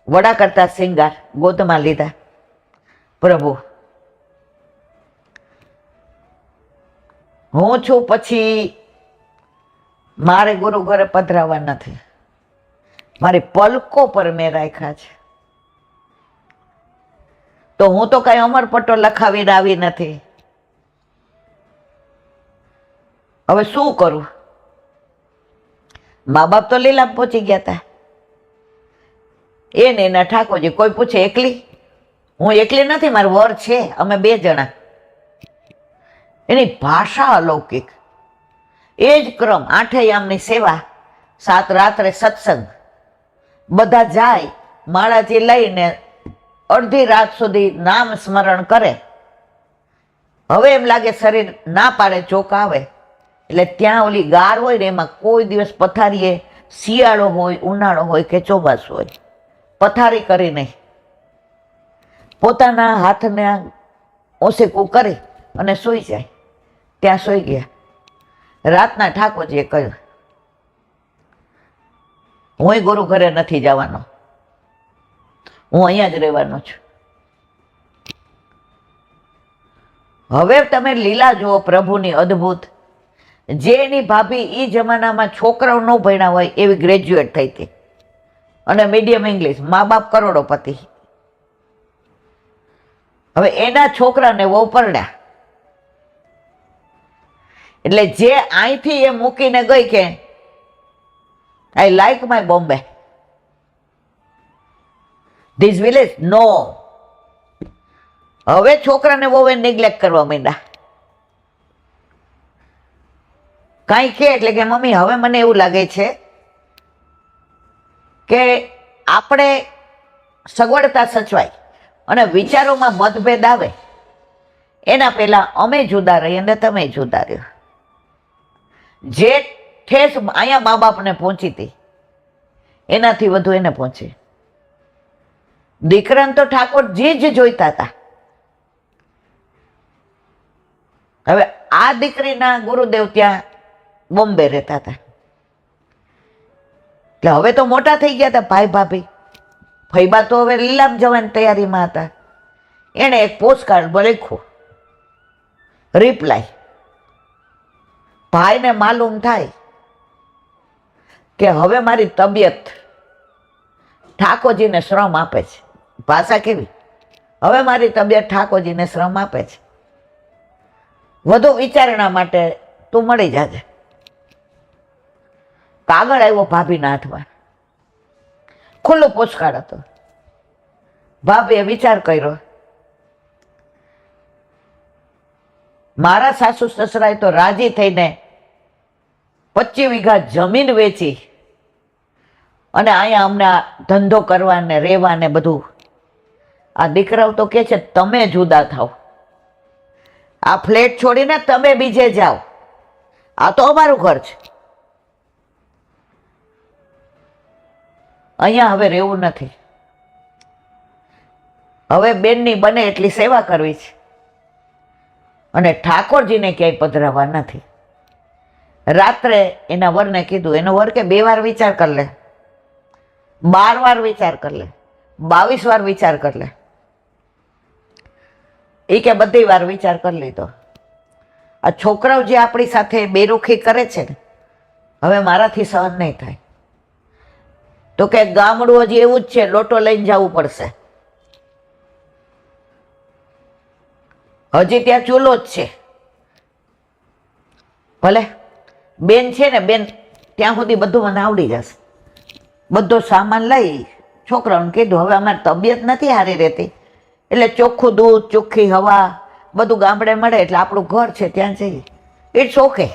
વડા કરતા શિંગાર ગોદમાં લીધા. પ્રભુ હું છું પછી મારે ગુરુ ઘરે પધરાવા નથી, મારી પલકો પર મેં રાખ્યા છે. તો હું તો કઈ અમરપટ્ટો લખાવીને આવી નથી. હવે શું કરું? મા બાપ તો લીલામ પહોંચી ગયા હતા. એને એના ઠાકોરજી કોઈ પૂછે એકલી? હું એકલી નથી, મારો વર છે, અમે 2 જણા. એની ભાષા અલૌકિક. એ જ ક્રમ, 8 યામની સેવા, 7 રાત્રે સત્સંગ. બધા જાય માળાથી લઈને અડધી રાત સુધી નામ સ્મરણ કરે. હવે એમ લાગે શરીર ના પાડે, ચોક આવે એટલે ત્યાં ઓલી ગાર હોય ને એમાં કોઈ દિવસ પથારીએ, શિયાળો હોય, ઉનાળો હોય કે ચોમાસું હોય, પથારી કરી નહીં. પોતાના હાથને ઓસેકું કરી અને સૂઈ જાય. ત્યાં સૂઈ ગયા. રાતના ઠાકોરજીએ કહ્યું હું ગુરુ ઘરે નથી જવાનો, હું અહીંયા જ રહેવાનો છું. હવે તમે લીલા જુઓ પ્રભુની અદ્ભુત. જે એની ભાભી એ જમાનામાં છોકરાઓ ન ભણ્યા હોય એવી ગ્રેજ્યુએટ થઈ હતી અને મીડિયમ ઇંગ્લિશ, મા બાપ કરોડોપતિ. હવે એના છોકરાને વહુ પરણ્યા, એટલે જે અહીંથી એ મૂકીને ગઈ કે I like my Bombay, this village, no. હવે છોકરાને બહુ નેગ્લેક્ટ કરવા માંડ્યા. કાંઈ કે એટલે કે મમ્મી હવે મને એવું લાગે છે કે આપણે સગવડતા સચવાય અને વિચારોમાં મતભેદ આવે એના પહેલા અમે જુદા રહીએ અને તમે જુદા રહ્યો. જે ઠેસ અહીંયા મા બાપને પહોંચી હતી એનાથી વધુ એને પહોંચી. દીકરાને તો ઠાકોરજી જ જોઈતા હતા. હવે આ દીકરીના ગુરુદેવ ત્યાં બોમ્બે રહેતા હતા, એટલે હવે તો મોટા થઈ ગયા હતા ભાઈ ભાભી. ફૈબા તો હવે લીલામ જવાની તૈયારીમાં હતા. એણે એક પોસ્ટકાર્ડ લખ્યું, રિપ્લાય. ભાઈને માલુમ થાય કે હવે મારી તબિયત ઠાકોરજીને શ્રમ આપે છે. ભાષા કેવી, હવે મારી તબિયત ઠાકોરજીને શ્રમ આપે છે, વધુ વિચારણા માટે તું મળી જાજે. કાગળ આવ્યો ભાભીના હાથમાં, ખુલ્લું પોસ્ટકાર્ડ હતો. ભાભીએ વિચાર કર્યો, મારા સાસુ સસરાએ તો રાજી થઈને 25 વીઘા જમીન વેચી અને અહીંયા અમને ધંધો કરવાને રહેવાને બધું. આ દીકરાઓ તો કે છે તમે જુદા થાવ, આ ફ્લેટ છોડીને તમે બીજે જાઓ, આ તો અમારું ઘર છે, અહીંયા હવે રહેવું નથી. હવે બેનની બને એટલી સેવા કરવી છે અને ઠાકોરજીને ક્યાંય પધરાવવા નથી. રાત્રે એના વરને કીધું, એનો વર કે 2 વાર વિચાર કરી લે, 12 વાર વિચાર કરી લે, 22 વાર વિચાર કરી લે. એ કે બધી વાર વિચાર કરી લીધો. આ છોકરાઓ જે આપણી સાથે બેરુખી કરે છે ને, હવે મારાથી સહન નહીં થાય. તો કે ગામડું હજી એવું જ છે, લોટો લઈને જવું પડશે, હજી ત્યાં ચૂલો જ છે. ભલે બેન છે ને, બેન ત્યાં સુધી બધું મને આવડી જશે. બધો સામાન લઈ છોકરાઓને કીધું, હવે અમારી તબિયત નથી સારી રહેતી, એટલે ચોખ્ખું દૂધ, ચોખ્ખી હવા બધું ગામડે મળે, એટલે આપણું ઘર છે ત્યાં જઈએ, ઇટ્સ ઓકે.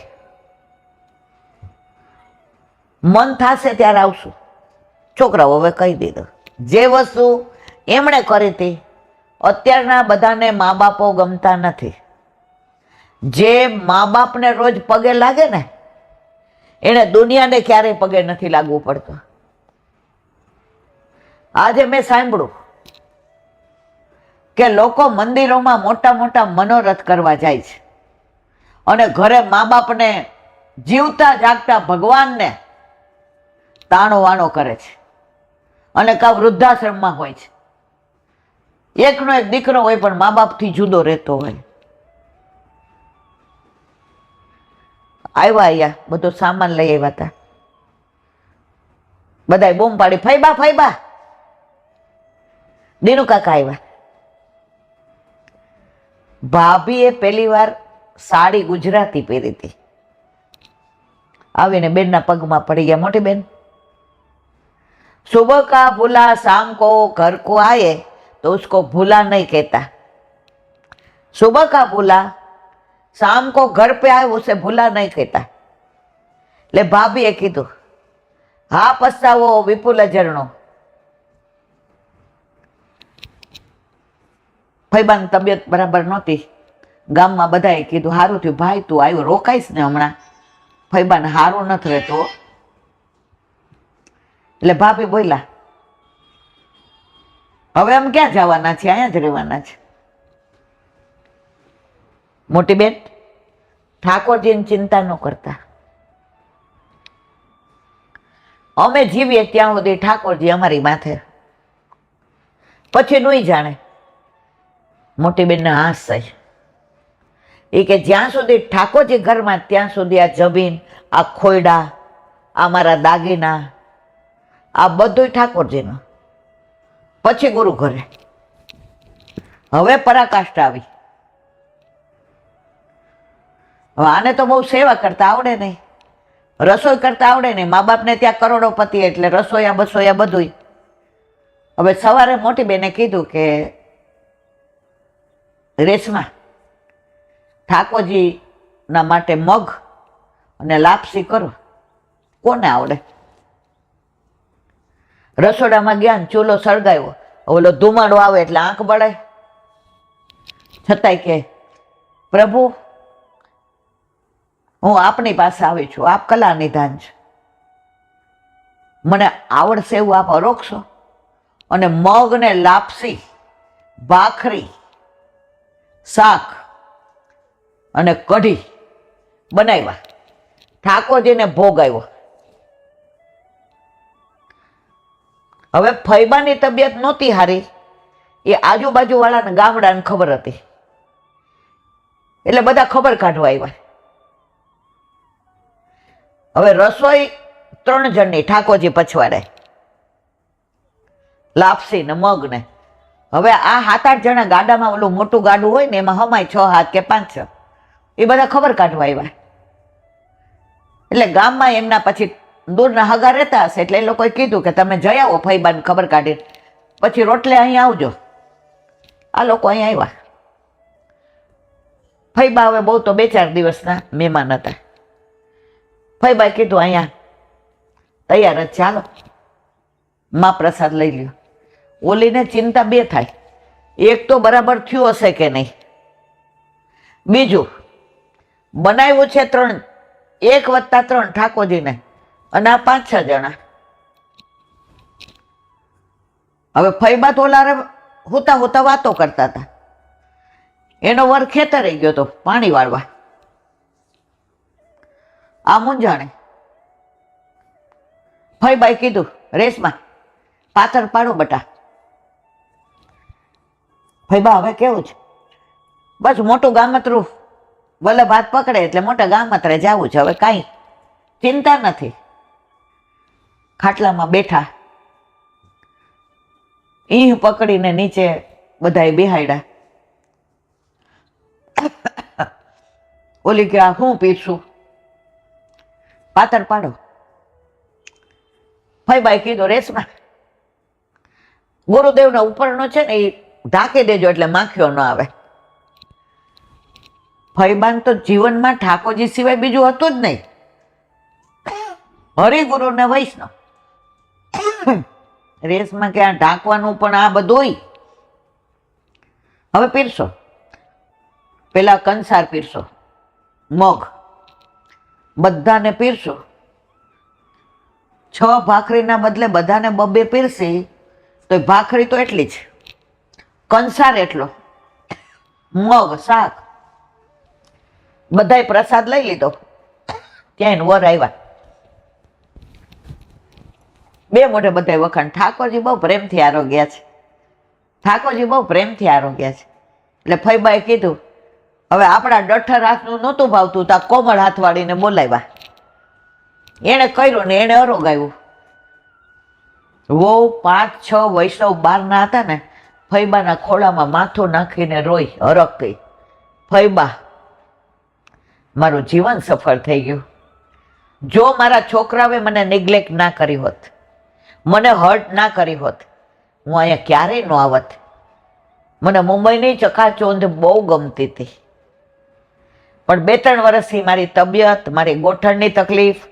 મન થશે ત્યારે આવશું. છોકરાઓ હવે કહી દીધું. જે વસ્તુ એમણે કરી હતી, અત્યારના બધાને મા બાપો ગમતા નથી. જે મા બાપને રોજ પગે લાગે ને, એને દુનિયાને ક્યારેય પગે નથી લાગવું પડતું. આજે મેં સાંભળ્યું કે લોકો મંદિરોમાં મોટા મોટા મનોરથ કરવા જાય છે અને ઘરે મા બાપને, જીવતા જાગતા ભગવાનને તાણો વાણો કરે છે અને કા વૃદ્ધાશ્રમમાં હોય છે. એકનો એક દીકરો હોય પણ મા બાપથી જુદો રહેતો હોય. આવ્યા અહીંયા બધો સામાન લઈ આવ્યા હતા. બધાએ બૂમ પાડી, ફૈબા ફૈબા. દીનુ કાકા આવ્યા. ભાભીએ પહેલી વાર સાડી ગુજરાતી પહેરી હતી. આવીને બેનના પગમાં પડી ગયા, મોટી બેન सुबह का भूला शाम को घर को आए तो उसको भूला नहीं कहता, सुबह का भूला शाम को घर पे आए उसे भूला नहीं कहता. એટલે ભાભીએ કીધું, હા પસ્તાવો વિપુલ અજરણો. ફૈબાની તબિયત બરાબર નહોતી. ગામમાં બધાએ કીધું, સારું થયું ભાઈ તું આવ્યો, રોકાઈશ ને હમણાં, ફૈબાને સારું નથી રહેતું. એટલે ભાભી બોલ્યા, હવે આમ ક્યાં જવાના છે, અહીંયા જ રહેવાના છે. મોટી બેન, ઠાકોરજીની ચિંતા ન કરતા, અમે જીવીએ ત્યાં સુધી ઠાકોરજી અમારી માથે, પછી નહીં જાણે. મોટી બેનને હાશ થઈ. એ કે જ્યાં સુધી ઠાકોરજી ઘરમાં ત્યાં સુધી આ જમીન, આ ખોયડા, આ મારા દાગીના, આ બધું ઠાકોરજીનું, પછી ગુરુ ઘરે. હવે પરાકાષ્ઠા આવી. હવે આને તો બહુ સેવા કરતા આવડે નહીં, રસોઈ કરતા આવડે નહીં. મા બાપને ત્યાં કરોડોપતિ એટલે રસોયા બસોયા બધું. હવે સવારે મોટી બેને કીધું કે રેશમા, ઠાકોરજીના માટે મગ અને લાપસી કરો. કોને આવડે? રસોડામાં ગયા ને ચૂલો સળગાવ્યો. ઓલો ધુમાડો આવે એટલે આંખ બળાય. છતાંય કે પ્રભુ, હું આપની પાસે આવી છું, આપ કલા નિધાન છે, મને આવડશે એવું આપ અરોગશો. અને મગ ને લાપસી, ભાખરી, શાક અને કઢી બનાવ્યા. ઠાકોરજીને ભોગ આવ્યો. હવે ફૈબાની તબિયત નહોતી હારી, એ આજુબાજુ વાળાને ગામડાને ખબર હતી એટલે બધા ખબર કાઢવા આવ્યા. હવે રસોઈ 3 જણની ઠાકોરજી પછવાડે, લાપસી ને મગ ને. હવે આ 7-8 જણા ગાડામાં, ઓલું મોટું ગાડું હોય ને એમાં હમાય 6 હાથ કે 5, એ બધા ખબર કાઢવા આવ્યા. એટલે ગામમાં એમના પછી દૂરના હગા રહેતા હશે એટલે એ લોકોએ કીધું કે તમે જઈ આવો ફૈબાને ખબર કાઢીને, પછી રોટલે અહીંયા આવજો. આ લોકો અહીંયા આવ્યા. ફૈબા હવે બહુ તો 2-4 દિવસના મહેમાન હતા. ફૈબાએ કીધું અહીંયા તૈયાર જ, ચાલો માં પ્રસાદ લઈ લ્યો. ઓલીને ચિંતા 2 થાય, એક તો બરાબર થયું હશે કે નહીં, બીજું બનાવ્યું છે 3, 1 + 3 ઠાકોરજીને, અને આ 5-6 જણા. હવે ફૈબા તો ઓલા હોતા હોતા વાતો કરતા હતા. એનો વર ખેતરે ગયો તો પાણી વાળવા. આ મૂંઝાણે. ફૈબાએ કીધું, રેશમા પાથર પાડો બટા. ફૈબા હવે કેવું છે? બસ મોટું ગામતરું વલ્લભ હાથ પકડે એટલે મોટા ગામત્રે જવું છે, હવે કાંઈ ચિંતા નથી. ખાટલામાં બેઠા, ઈહ પકડીને નીચે બધાએ બેહાડ્યા. ઓલી કે આ હું પીરશું? પાતર પાડો. ફૈબાએ કીધું, રેશમા ગુરુદેવના ઉપરનો છે ને એ ઢાંકી દેજો એટલે માખીઓ ન આવે. ફૈબાન તો જીવનમાં ઠાકોરજી સિવાય બીજું હતું જ નહીં. હરિગુરુ ને વૈષ્ણવ. રેશમાં કે આ ઢાંકવાનું પણ આ બધું. હવે પીરસો. પેલા કંસાર પીરસો, મગ બધાને પીરસો. 6 ભાખરીના બદલે બધાને 2-2 પીરસી તો ભાખરી તો એટલી જ, કંસાર એટલો, મગ શાક. બધાય પ્રસાદ લઈ લીધો. ત્યાં વર આવ્યા. 2 મોઢે બધા વખાણ, ઠાકોરજી બહુ પ્રેમથી આરોગ્યા છે, ઠાકોરજી બહુ પ્રેમથી આરોગ્યા છે. એટલે ફૈબાએ કીધું, હવે આપણા ડઠ્ઠર હાથનું નહોતું ભાવતું તો આ કોમળ હાથવાળીને બોલાવ્યા. એણે કર્યું ને એણે અરોગાવ્યું. વહુ 5-6 વૈષ્ણવ બહારના હતા ને, ફૈબાના ખોળામાં માથું નાખીને રોઈ હરખ ગઈ. ફૈબા, મારું જીવન સફળ થઈ ગયું. જો મારા છોકરાએ મને નિગ્લેક્ટ ના કરી હોત, મને હર્ટ ના કરી હોત, હું અહીંયા ક્યારેય ન આવત. મને મુંબઈની ચકાચોંધ બહુ ગમતી હતી, પણ 2-3 વર્ષથી મારી તબિયત, મારી ગોઠણની તકલીફ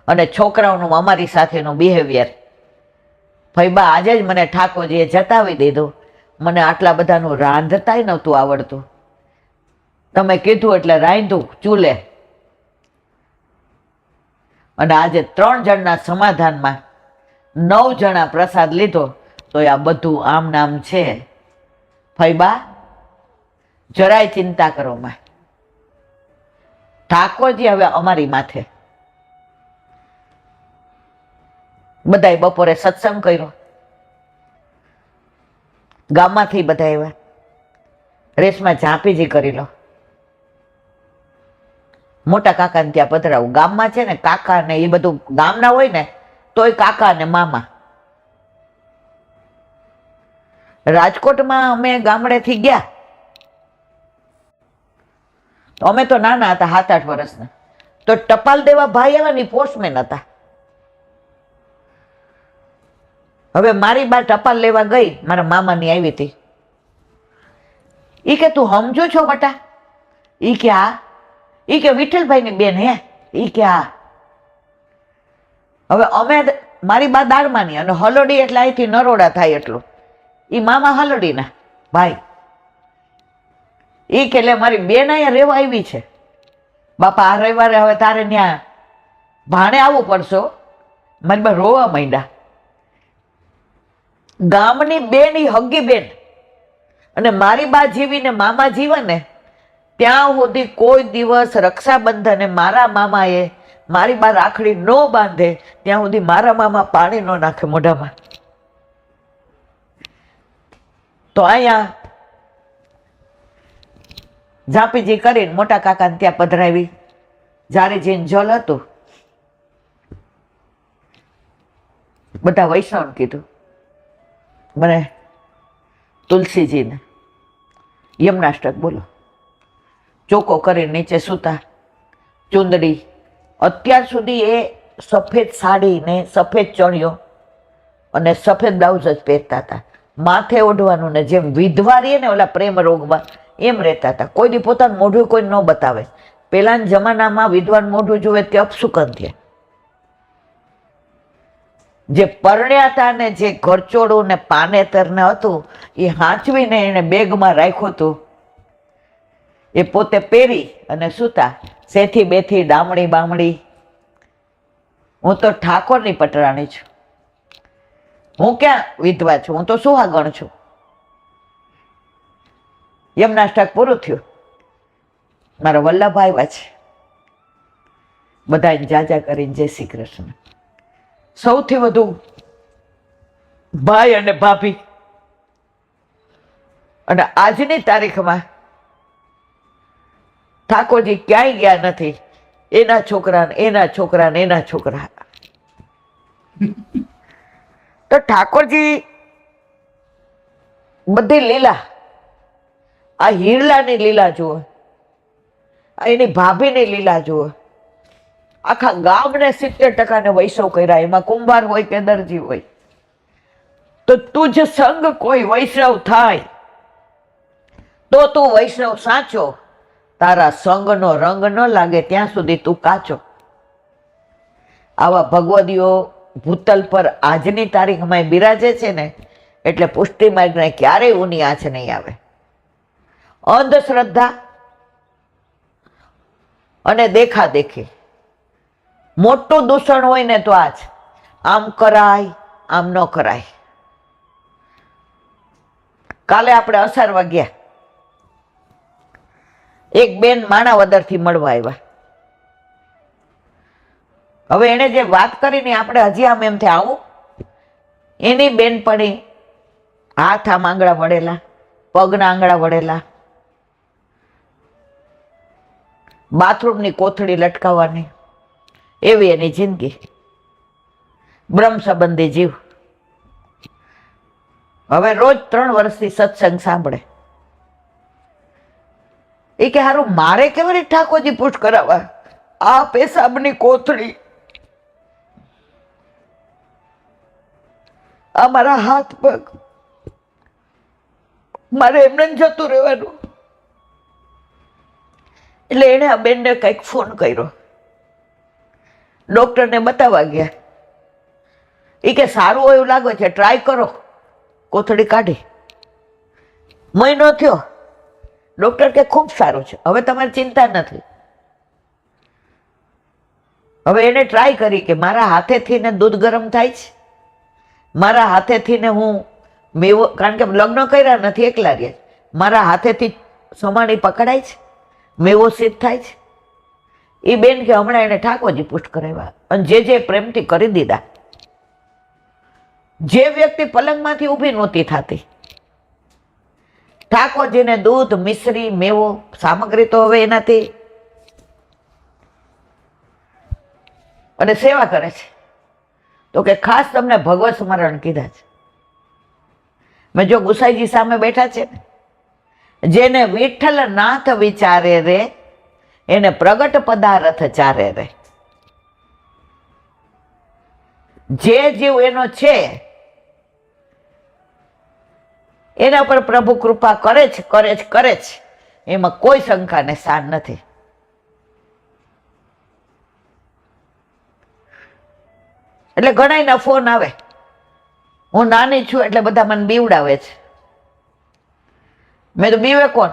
અને છોકરાઓનું અમારી સાથેનું બિહેવિયર, ફૈબા આજે જ મને ઠાકોરજીએ જતાવી દીધું. મને આટલા બધાનું રાંધતાય નહોતું આવડતું. તમે કીધું એટલે રાંધ્યું ચૂલે. અને આજે 3 જણના સમાધાનમાં 9 જણા પ્રસાદ લીધો તો આ બધું આમ નામ છે. ફૈબા, જરાય ચિંતા કરો માં, ઠાકોરજી હવે અમારી માથે. બધાએ બપોરે સત્સંગ કર્યો. ગામમાંથી બધા આવ્યા. રેશમાં ઝાંપીજી કરી લો. મોટા કાકાને ત્યાં પધરાવું. ગામમાં છે ને કાકા ને એ બધું ગામના હોય ને તોય કાકા ને મામા. રાજકોટમાં અમે ગામડેથી ગયા તો અમે તો નાના હતા, 7-8 વર્ષના. તો ટપાલ દેવા ભાઈ આવ્યા ને, પોસ્ટમેન હતા. હવે મારી બા ટપાલ લેવા ગઈ, મારા મામાની આવી હતી. ઈ કે તું સમજો છો બટા? ઈ કે હા. ઈ કે વિઠ્ઠલભાઈની બેન હે? ઈ કે હા. હવે અમે, મારી બા દાળમાની અને હલોડી એટલે અહીંથી નરોડા થાય એટલું. ઈ મામા હલોડીના ભાઈ. ઈ કે લે મારી બેન અહીંયા રહેવા આવી છે. બાપા આ રવિવારે હવે તારે ત્યાં ભાણે આવવું પડશે. મારી બા રોવા માંડ્યા. ગામની બેન, ઈ હગી બેન. અને મારી બા જીવી ને મામા જીવે ને ત્યાં સુધી કોઈ દિવસ રક્ષાબંધને મારા મામાએ મારી બા રાખડી ન બાંધે ત્યાં સુધી મારા મામા પાણી ન નાખે મોઢામાં. તો અહીંયા ઝાંપીજી કરીને મોટા કાકાને ત્યાં પધરાવી. જ્યારે જઈને જલ હતું, બધા વૈષ્ણવ કીધું, મને તુલસીજીને યમનાષ્ટક બોલો. ચોખ્ખો કરીને નીચે સૂતા, ચુંદડી. અત્યાર સુધી એ સફેદ સાડી ને સફેદ ચણિયો અને સફેદ બ્લાઉઝ જ પહેરતા હતા. માથે ઓઢવાનું ને જેમ વિધવા રહીએ ને ઓલા પ્રેમ રોગમાં એમ રહેતા હતા. કોઈ દી પોતાનું મોઢું કોઈ ન બતાવે. પેલાના જમાનામાં વિદ્વાન મોઢું જોવે તે અપશુકન થયા. જે પરણ્યા હતા ને જે ઘરચોડું ને પાનેતર ને હતું એ હાંચવીને એને બેગમાં રાખ્યું હતું. એ પોતે પહેરી અને સૂતા. સેથી બેથી ડામડી બામડી. હું તો ઠાકોરની પટરાણી છું. હું ક્યાં વિધવા છું? હું તો સુહાગણ છું. યમનાષ્ટક પૂરું થયું. મારા વલ્લભ આવ્યા છે. બધાને જાજા કરીને જય શ્રી કૃષ્ણ. સૌથી વધુ ભાઈ અને ભાભી. અને આજની તારીખમાં ઠાકોરજી ક્યાંય ગયા નથી. એના છોકરા ને એના છોકરા ને એના છોકરા. તો ઠાકોરજી બધી લીલા, આ હીરલાની લીલા જુઓ, એની ભાભીની લીલા જુઓ. આખા ગામને 70% વૈષ્ણવ કર્યા. એમાં કુંભાર હોય કે દરજી હોય. તો તુજ સંગ કોઈ વૈષ્ણવ થાય તો તું વૈષ્ણવ સાચો. તારા સંગનો રંગ ન લાગે ત્યાં સુધી તું કાચો. આવા ભગવદીઓ ભૂતલ પર આજની તારીખમાં બિરાજે છે ને એટલે પુષ્ટિ માર્ગને ક્યારેય ઊની આંચ નહીં આવે. અંધશ્રદ્ધા અને દેખાદેખી મોટું દૂષણ હોય ને તો આજ આમ કરાય આમ ન કરાય. કાલે આપણે અસારવા ગયા. એક બેન માણાવદરથી મળવા આવ્યા. હવે એને જે વાત કરીને આપણે હજી આમ એમ થાય આવું. એની બેનપણી હાથ આમ આંગળા વળેલા, પગના આંગળા વળેલા, બાથરૂમની કોથળી લટકાવવાની, એવી એની જિંદગી. બ્રહ્મ સંબંધી જીવ. હવે રોજ 3 વર્ષથી સત્સંગ સાંભળે. એ કે હારું મારે કેવી રીતે ઠાકોરજી પુષ્ટ કરાવવા? આ પેશાબની કોથળી, આ મારા હાથ પગ, મારે એમને જતું રહેવાનું. એટલે એને આ બેનને કંઈક ફોન કર્યો. ડોક્ટરને બતાવવા ગયા. એ કે સારું હોય એવું લાગે છે, ટ્રાય કરો. કોથળી કાઢી. મહિનો થયો. ડોક્ટર કે ખૂબ સારું છે, હવે તમારી ચિંતા નથી. હવે એને ટ્રાય કરી કે મારા હાથેથી ને દૂધ ગરમ થાય છે, મારા હાથેથી ને હું મેવો, કારણ કે લગ્ન કર્યા નથી, એકલા રહ્યા, મારા હાથેથી સમાણી પકડાય છે, મેવો સિદ્ધ થાય છે. એ બેન કે હમણાં એને ઠાકોરજી પુષ્ટ કરાવ્યા અને જે પ્રેમથી કરી દીધા. જે વ્યક્તિ પલંગમાંથી ઊભી નહોતી થતી, ઠાકોરજીને દૂધ, મિશ્રી, મેવો, સામગ્રી તો હવે એનાથી અને સેવા કરે છે. તો કે ખાસ તમને ભગવત સ્મરણ કીધા છે. મેં જો ગુસાઈજી સામે બેઠા છે ને, જેને વિઠ્ઠલ નાથ વિચારે રે એને પ્રગટ પદાર્થ ચારે રે. જે જીવ એનો છે એના પર પ્રભુ કૃપા કરે છે, કરે છે, કરે છે. એમાં કોઈ શંકા ને સ્થાન નથી. એટલે ઘણાયના ફોન આવે, હું નાની છું એટલે બધા મને બીવડાવે છે. મેં તો બીવે કોણ?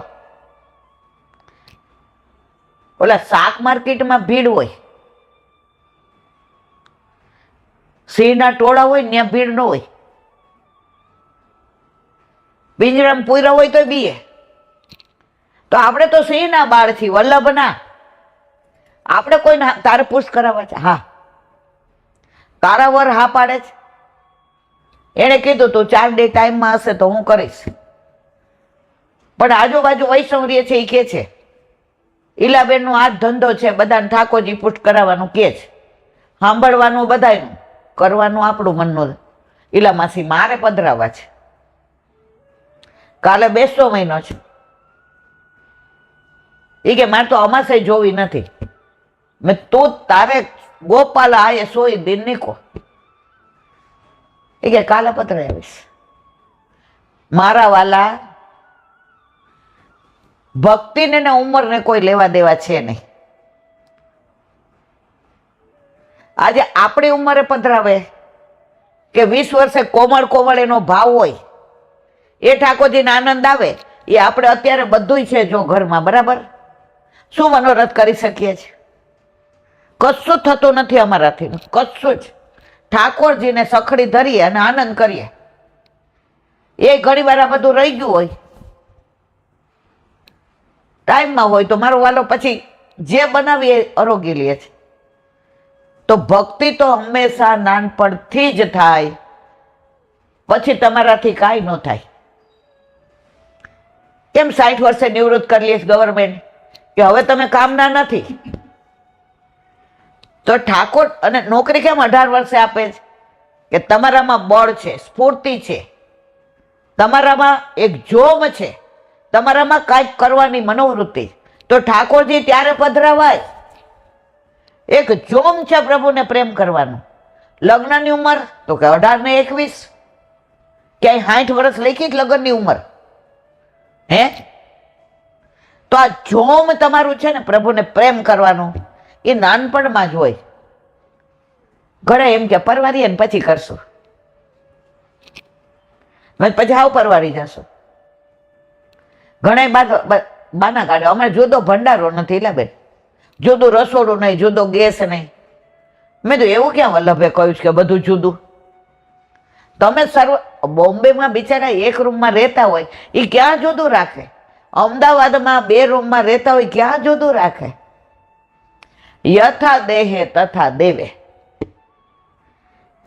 ઓલા શાક માર્કેટમાં ભીડ હોય, સિંહના ટોળા હોય ને ત્યાં ભીડ ન હોય. પિંજરામાં પૂર્યા હોય તો બીએ. તો આપણે તો સિંહના બાળ છીએ, વલ્લભના. આપણે કોઈને તારે પુશ કરાવવા છે? હા. તારા વર હા પાડે છે. એણે કીધું તું 4 day ટાઈમમાં હશે તો હું કરીશ. પણ આજુબાજુ વૈષ્ણવ છે એ કે છે ઈલાબેનનો આ ધંધો છે, બધાને ઠાકોરજી પુષ્ટ કરાવવાનું કે છે, સાંભળવાનું બધાયનું, કરવાનું આપણું મનનું. ઈલા માસી મારે પધરાવા છે, કાલે 200 મહિનો છે. એ કે મારે તો અમાસે જોવી નથી. મેં તું તારે ગોપાલ આયે સોઈ દિન નીકો. એ કે કાલે પધરાવીશ. મારા વાલા, ભક્તિને ને ઉંમરને કોઈ લેવા દેવા છે નહીં. આજે આપણી ઉંમરે પધરાવે કે 20 વર્ષે કોમળ કોમળ એનો ભાવ હોય, એ ઠાકોરજીને આનંદ આવે. એ આપણે અત્યારે બધું છે જો ઘરમાં, બરાબર. શું મનોરથ કરી શકીએ છીએ? કશું થતું નથી અમારાથી, કશું જ. ઠાકોરજીને સખડી ધરીએ અને આનંદ કરીએ. એ ઘણી વાર આ બધું રહી ગયું હોય, ટાઈમમાં હોય તો મારો વાલો પછી જે બનાવી એ અરોગી લે છે. તો ભક્તિ તો હંમેશા નાનપણથી જ થાય, પછી તમારાથી કાંઈ ન થાય. કેમ 60 વર્ષે નિવૃત્ત કરી લે ગવર્મેન્ટ કે હવે તમે કામના નથી? તો ઠાકોર અને નોકરી કેમ 18 વર્ષે આપે છે? કે તમારામાં બળ છે, સ્ફૂર્તિ છે, તમારામાં એક જોમ છે, તમારામાં કાંઈક કરવાની મનોવૃત્તિ. તો ઠાકોરજી ત્યારે પધરાવાય. એક જોમ છે પ્રભુને પ્રેમ કરવાનું. લગ્નની ઉંમર તો કે 18 ને 21. ક્યાંય 60 વર્ષ લખી જ લગ્નની ઉંમર? હે? તો આ જોમ તમારું છે ને પ્રભુને પ્રેમ કરવાનું, એ નાનપણમાં જ હોય. ઘણા એમ કે પરવારીએ ને પછી કરશું, પછી હાવ પરવારી જશો. ઘણા બાના કાઢે, અમારે જુદો ભંડારો નથી લા બેન, જુદું રસોડું નહીં, જુદો ગેસ નહીં. મેં તો એવું ક્યાં વલ્લભે કહ્યું છે કે બધું જુદું? તમે બોમ્બેમાં બિચારા એક રૂમમાં રહેતા હોય, એ ક્યાં જુદું રાખે? અમદાવાદમાં 2 રૂમમાં રહેતા હોય, ક્યાં જુદું રાખે? યથા દેહે તથા દેવે.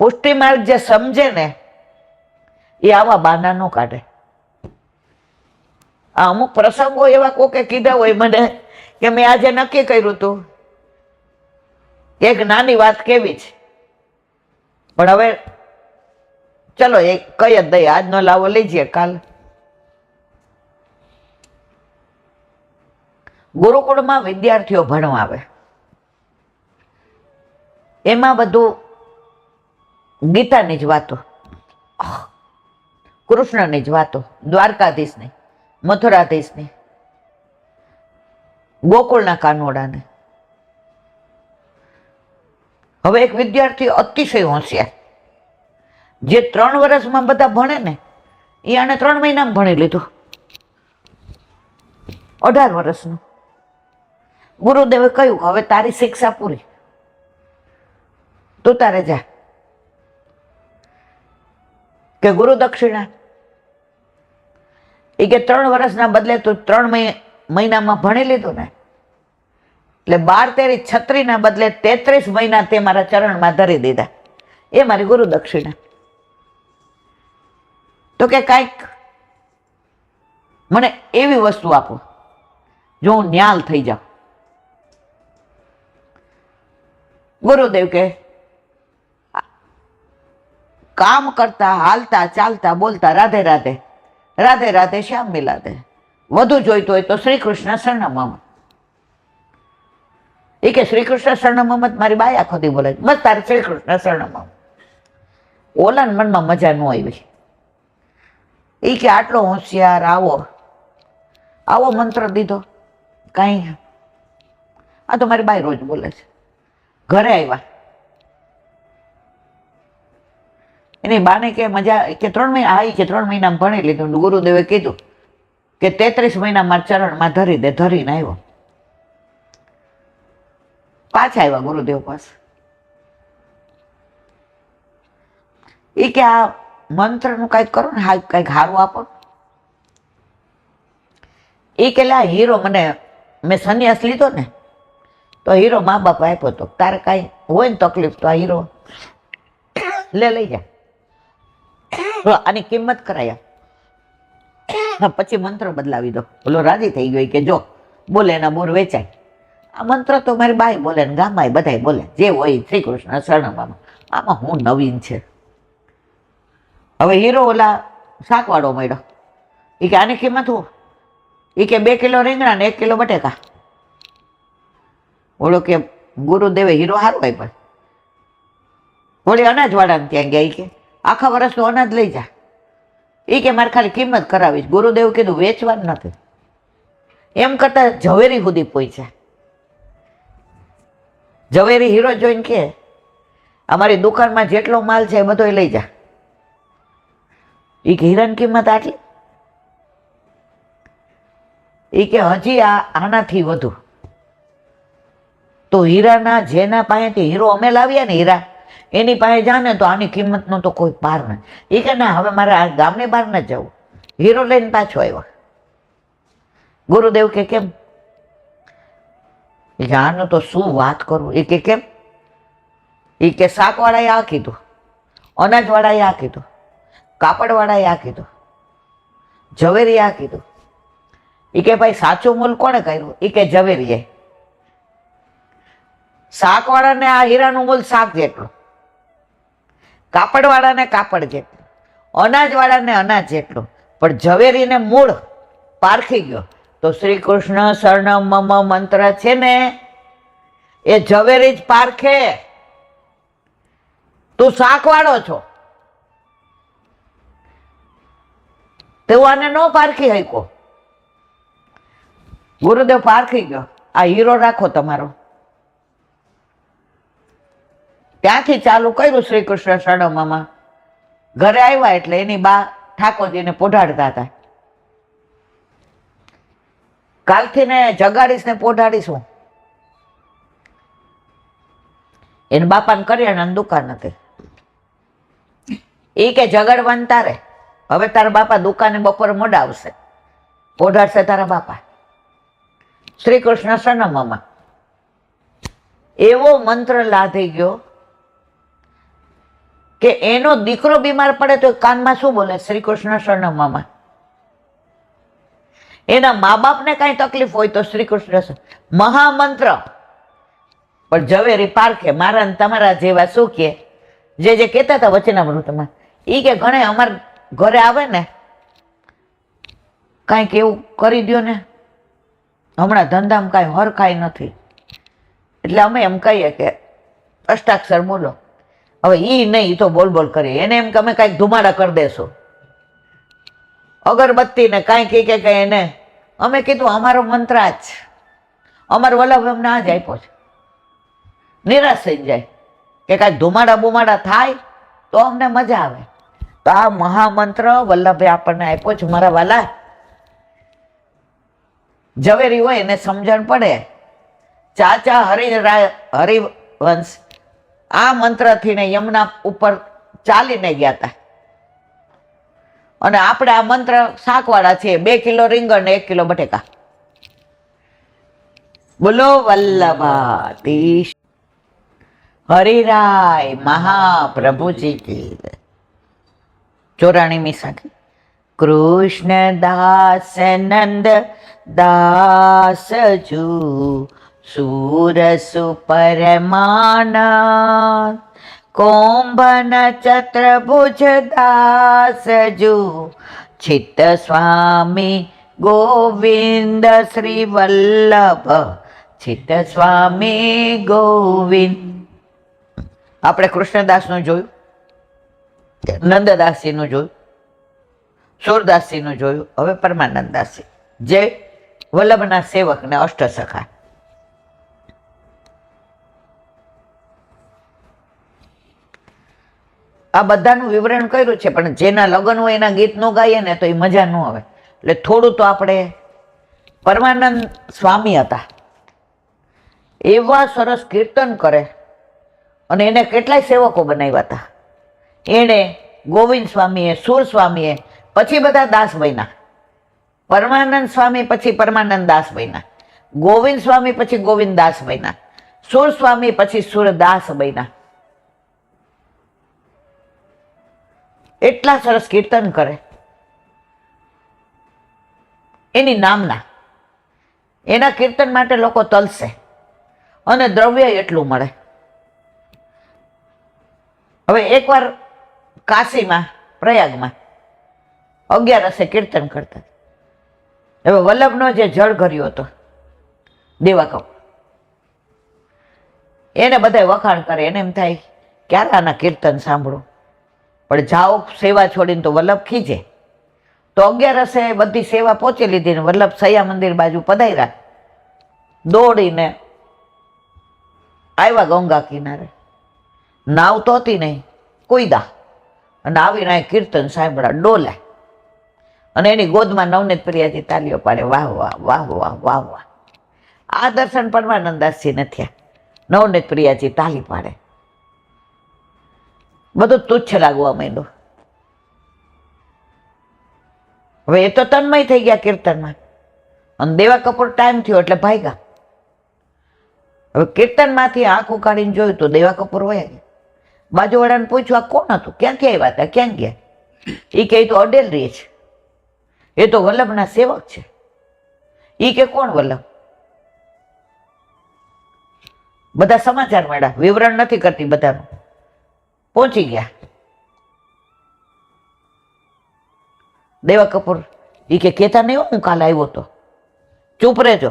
પુષ્ટિ માર્ગ જે સમજે ને એ આવા બાના ન કાઢે. આ અમુક પ્રસંગો એવા કોકે કીધા હોય મને કે મેં આજે નક્કી કર્યું હતું એક નાની વાત કેવી છે, પણ હવે ચલો એ કઈ જ દઈએ. આજનો લાવો લીજીએ, કાલ. ગુરુકુળમાં વિદ્યાર્થીઓ ભણવા આવે, એમાં બધું ગીતાની જ વાતો, કૃષ્ણની જ વાતો, દ્વારકાધીશની, મથુરાધીશની, ગોકુળના કાનોડાને. હવે એક વિદ્યાર્થી અતિશય હોશિયાર, જે 3 વર્ષમાં બધા ભણે ને એ આને 3 મહિનામાં ભણી લીધું. 18 વર્ષનું. ગુરુદેવે કહ્યું હવે તારી શિક્ષા પૂરી, તું તારે જા. કે ગુરુ દક્ષિણા? એ કે 3 વર્ષના બદલે તું 3 મહિનામાં ભણી લીધું ને, એટલે 12 તેરી 36 ના બદલે 33 મહિના તે મારા ચરણમાં ધરી દીધા, એ મારી ગુરુ દક્ષિણા. તો કે કાંઈક મને એવી વસ્તુ આપો જો હું ન્યાલ થઈ જાઉં. ગુરુદેવ કે કામ કરતા, હાલતા, ચાલતા, બોલતા રાધે રાધે, રાધે રાધે શ્યામ મિલાદે. વધુ જોઈતું હોય તો શ્રી કૃષ્ણ શરણમ. એ કે શ્રી કૃષ્ણ શરણમ મારી બાઈ આખો દી બોલે બસ તારે શ્રી કૃષ્ણ શરણમ. ઓલાના મનમાં મજા ન આવી. એ કે આટલો હોશિયાર આવો મંત્ર દીધો કાંઈ. આ તો મારી બાઈ રોજ બોલે છે. ઘરે આવ્યા એની બાને કે મજા કે 3 મહિના, હા કે 3 મહિનામાં ભણી લીધું. ગુરુદેવે કીધું કે 33 મહિના મારા ચરણમાં ધરી દે. ધરીને આવ્યો. પાછા આવ્યા ગુરુદેવ પાસે. એ કે આ મંત્રનું કંઈક કરો ને, કંઈક સારું આપો. એ કે લા હીરો મેં સંન્યાસ લીધો ને તો હીરો મા બાપ આપ્યો હતો. તારે કાંઈ હોય ને તકલીફ તો આ હીરો લઈ જા. આની કિંમત કરાયા. પછી મંત્ર બદલાવી દો. બોલો રાજી થઈ ગયો કે જો બોલે એના બોર વેચાય. આ મંત્ર તો મારી બાઈ બોલે ને ગામમાં બધા બોલે. જે હોય શ્રી કૃષ્ણ શરણમાં. આમાં હું નવીન છે. હવે હીરો ઓલા શાકવાળો મળ્યો. એ કે આની કિંમત હું? એ કે 2 કિલો રીંગણા ને 1 કિલો બટેકા. ઓલો કે ગુરુદેવે હીરો સારું આપ્યો. વળી અનાજવાળાને ત્યાં ગયા. કે આખા વર્ષનું અનાજ લઈ જા. એ કે મારે ખાલી કિંમત કરાવીશ. ગુરુદેવ કીધું વેચવાનું નથી. એમ કરતા ઝવેરી સુધી પહોંચ્યા. ઝવેરી હીરો જોઈને કે અમારી દુકાનમાં જેટલો માલ છે એ બધો લઈ જા. એ કે હીરાની કિંમત આટલી? એ કે હજી આનાથી વધુ. તો હીરાના જેના પાસેથી હીરો અમે લાવ્યા ને હીરા એની પાસે જાને તો આની કિંમતનો તો કોઈ પાર નહીં. એ કે ના હવે મારે આ ગામની બહાર ન જવું. હીરો લઈને પાછો આવ્યો. ગુરુદેવ કે કેમ? એ કે આનું તો શું વાત કરું. એ કે કેમ? એ કે શાકવાળાએ આ કીધું, અનાજવાળાએ આ કીધું, કાપડવાળાએ આ કીધું, ઝવેરી આ કીધું. એ કે ભાઈ સાચું મૂલ કોણે કર્યું? એ કે ઝવેરીએ. શાકવાળાને આ હીરાનું મૂલ શાક જેટલું, કાપડવાળાને કાપડ જેટલું, અનાજવાળાને અનાજ જેટલું, પણ ઝવેરીને મૂળ પારખી ગયો. તો શ્રી કૃષ્ણ શરણમ મમ મંત્ર છે ને એ ઝવેરી જ પારખે. તું શાકવાળો છો, તું આને ન પારખી શક્યો. ગુરુદેવ પારખી ગયો. આ હીરો રાખો તમારો. ત્યાંથી ચાલુ કર્યું શ્રી કૃષ્ણ શરણમમાં. ઘરે આવ્યા એટલે એની બા ઠાકોરજીને પોઢાડતા હતા. કાલથી ને જગાડીશ ને પોઢાડીશું. એને બાપાને કરિયાણાની દુકાન હતી. એ કે જગાડવાનું તારે. હવે તારા બાપા દુકાને બપોરે મોડા આવશે. પોઢાડશે તારા બાપા. શ્રી કૃષ્ણ શરણમમાં એવો મંત્ર લાધી ગયો કે એનો દીકરો બીમાર પડે તો કાનમાં શું બોલે? શ્રી કૃષ્ણ શરણમમાં. એના મા બાપને કઈ તકલીફ હોય તો શ્રી કૃષ્ણ મહામંત્ર. પણ ઝવેરી પારખે. મારા ને તમારા જેવા શું કે જે કહેતા હતા વચનામૃતમાં. એ કે ઘણે અમારા ઘરે આવે ને કાંઈક એવું કરી દો ને, હમણાં ધંધામાં કાંઈ હરખાઈ નથી, એટલે અમે એમ કહીએ કે અષ્ટાક્ષર બોલો. હવે એ નહીં, તો બોલ કરીએ. એને એમ કે અમે કાંઈક ધુમાડા કરી દેશું, અગરબત્તી ને કાંઈક કે એને. અમે કીધું અમારો મંત્ર આ જ, અમારો વલ્લભ અમને આ જ આપ્યો છે. નિરાશ થઈ જાય કે કાંઈક ધુમાડા બુમાડા થાય તો અમને મજા આવે. તો આ મહામંત્ર વલ્લભે આપણને આપ્યો છે મારા વાલા. ઝવેરી હોય એને સમજણ પડે. ચાચા હરિવંશ આ મંત્રથી ને યમુના ઉપર ચાલીને ગયા હતા. અને આપણે આ મંત્ર શાકવાળા છે. 2 કિલો રીંગણ ને 1 કિલો બટેકા. બોલો વલ્લભાધીશ હરિરાય મહાપ્રભુજી કી. 94મી સાખી. કૃષ્ણ દાસ નંદ દાસ જુ સુરસુ પરમાનંદ કુંભન ચતુર્ભુજ દાસજુ ચિત્ત સ્વામી ગોવિંદ શ્રી વલ્લભ ચિત્ત સ્વામી ગોવિંદ. આપણે કૃષ્ણદાસનું જોયું, નંદદાસીનું જોયું, સુરદાસીનું જોયું, હવે પરમાનંદદાસી જે વલ્લભના સેવક ને અષ્ટસખા. આ બધાનું વિવરણ કર્યું છે, પણ જેના લગ્ન હોય એના ગીત ન ગાઈએ ને તો એ મજા ન આવે. એટલે થોડું તો આપણે, પરમાનંદ સ્વામી હતા, એવા સરસ કીર્તન કરે અને એને કેટલાય સેવકો બનાવ્યા હતા. એણે ગોવિંદ સ્વામીએ, સુર સ્વામીએ, પછી બધા દાસ બન્યા. પરમાનંદ સ્વામી પછી પરમાનંદ દાસ બન્યા, ગોવિંદ સ્વામી પછી ગોવિંદ દાસ બન્યા, સુર સ્વામી પછી સુરદાસ બન્યા. એટલા સરસ કીર્તન કરે એની નામના. એના કીર્તન માટે લોકો તલસે અને દ્રવ્ય એટલું મળે. હવે એકવાર કાશીમાં, પ્રયાગમાં 11 કીર્તન કરતા. હવે વલ્લભનો જે જળ ઘર્યો હતો દેવાકપ, એને બધા વખાણ કરે. એને એમ થાય ક્યારે આના કીર્તન સાંભળો, પણ જાઓ સેવા છોડીને તો વલ્લભ ખીજે. તો 11 બધી સેવા પહોંચી લીધી ને વલ્લભ સૈયા મંદિર બાજુ પધાર્યા. દોડીને આવ્યા ગંગા કિનારે, નાવ તો હતી નહીં, કુયદા અને આવીને કીર્તન સાંભળ્યા, ડોલે અને એની ગોદમાં નવનીત પ્રિયાજી તાલીઓ પાડે, વાહ વાહ વાહ વાહ વાહ વાહ. આ દર્શન પરમાનંદાસજીને થયા. નવનીત પ્રિયાજી તાલી પાડે, બધું તુચ્છ લાગવા માંડ્યું. હવે એ તો તન્મય થઈ ગયા કીર્તનમાં, અને દેવા કપૂર ટાઈમ થયો એટલે ભાગ્યા. હવે કીર્તનમાંથી આંખ ઉકાળીને જોયું તો દેવા કપૂર વયા ગયા. બાજુવાળાને પૂછ્યું, આ કોણ હતું, ક્યાંથી આવ્યા હતા, ક્યાં ગયા? એ કહે તો અડેલ રહે છે, એ તો વલ્લભના સેવક છે. એ કે કોણ વલ્લભ? બધા સમાચાર મળ્યા, વિવરણ નથી કરતી બધાનું. પહોંચી ગયા. દેવા કપૂર એ કે કહેતા નહીં, હું કાલે આવ્યો તો, ચૂપ રહેજો.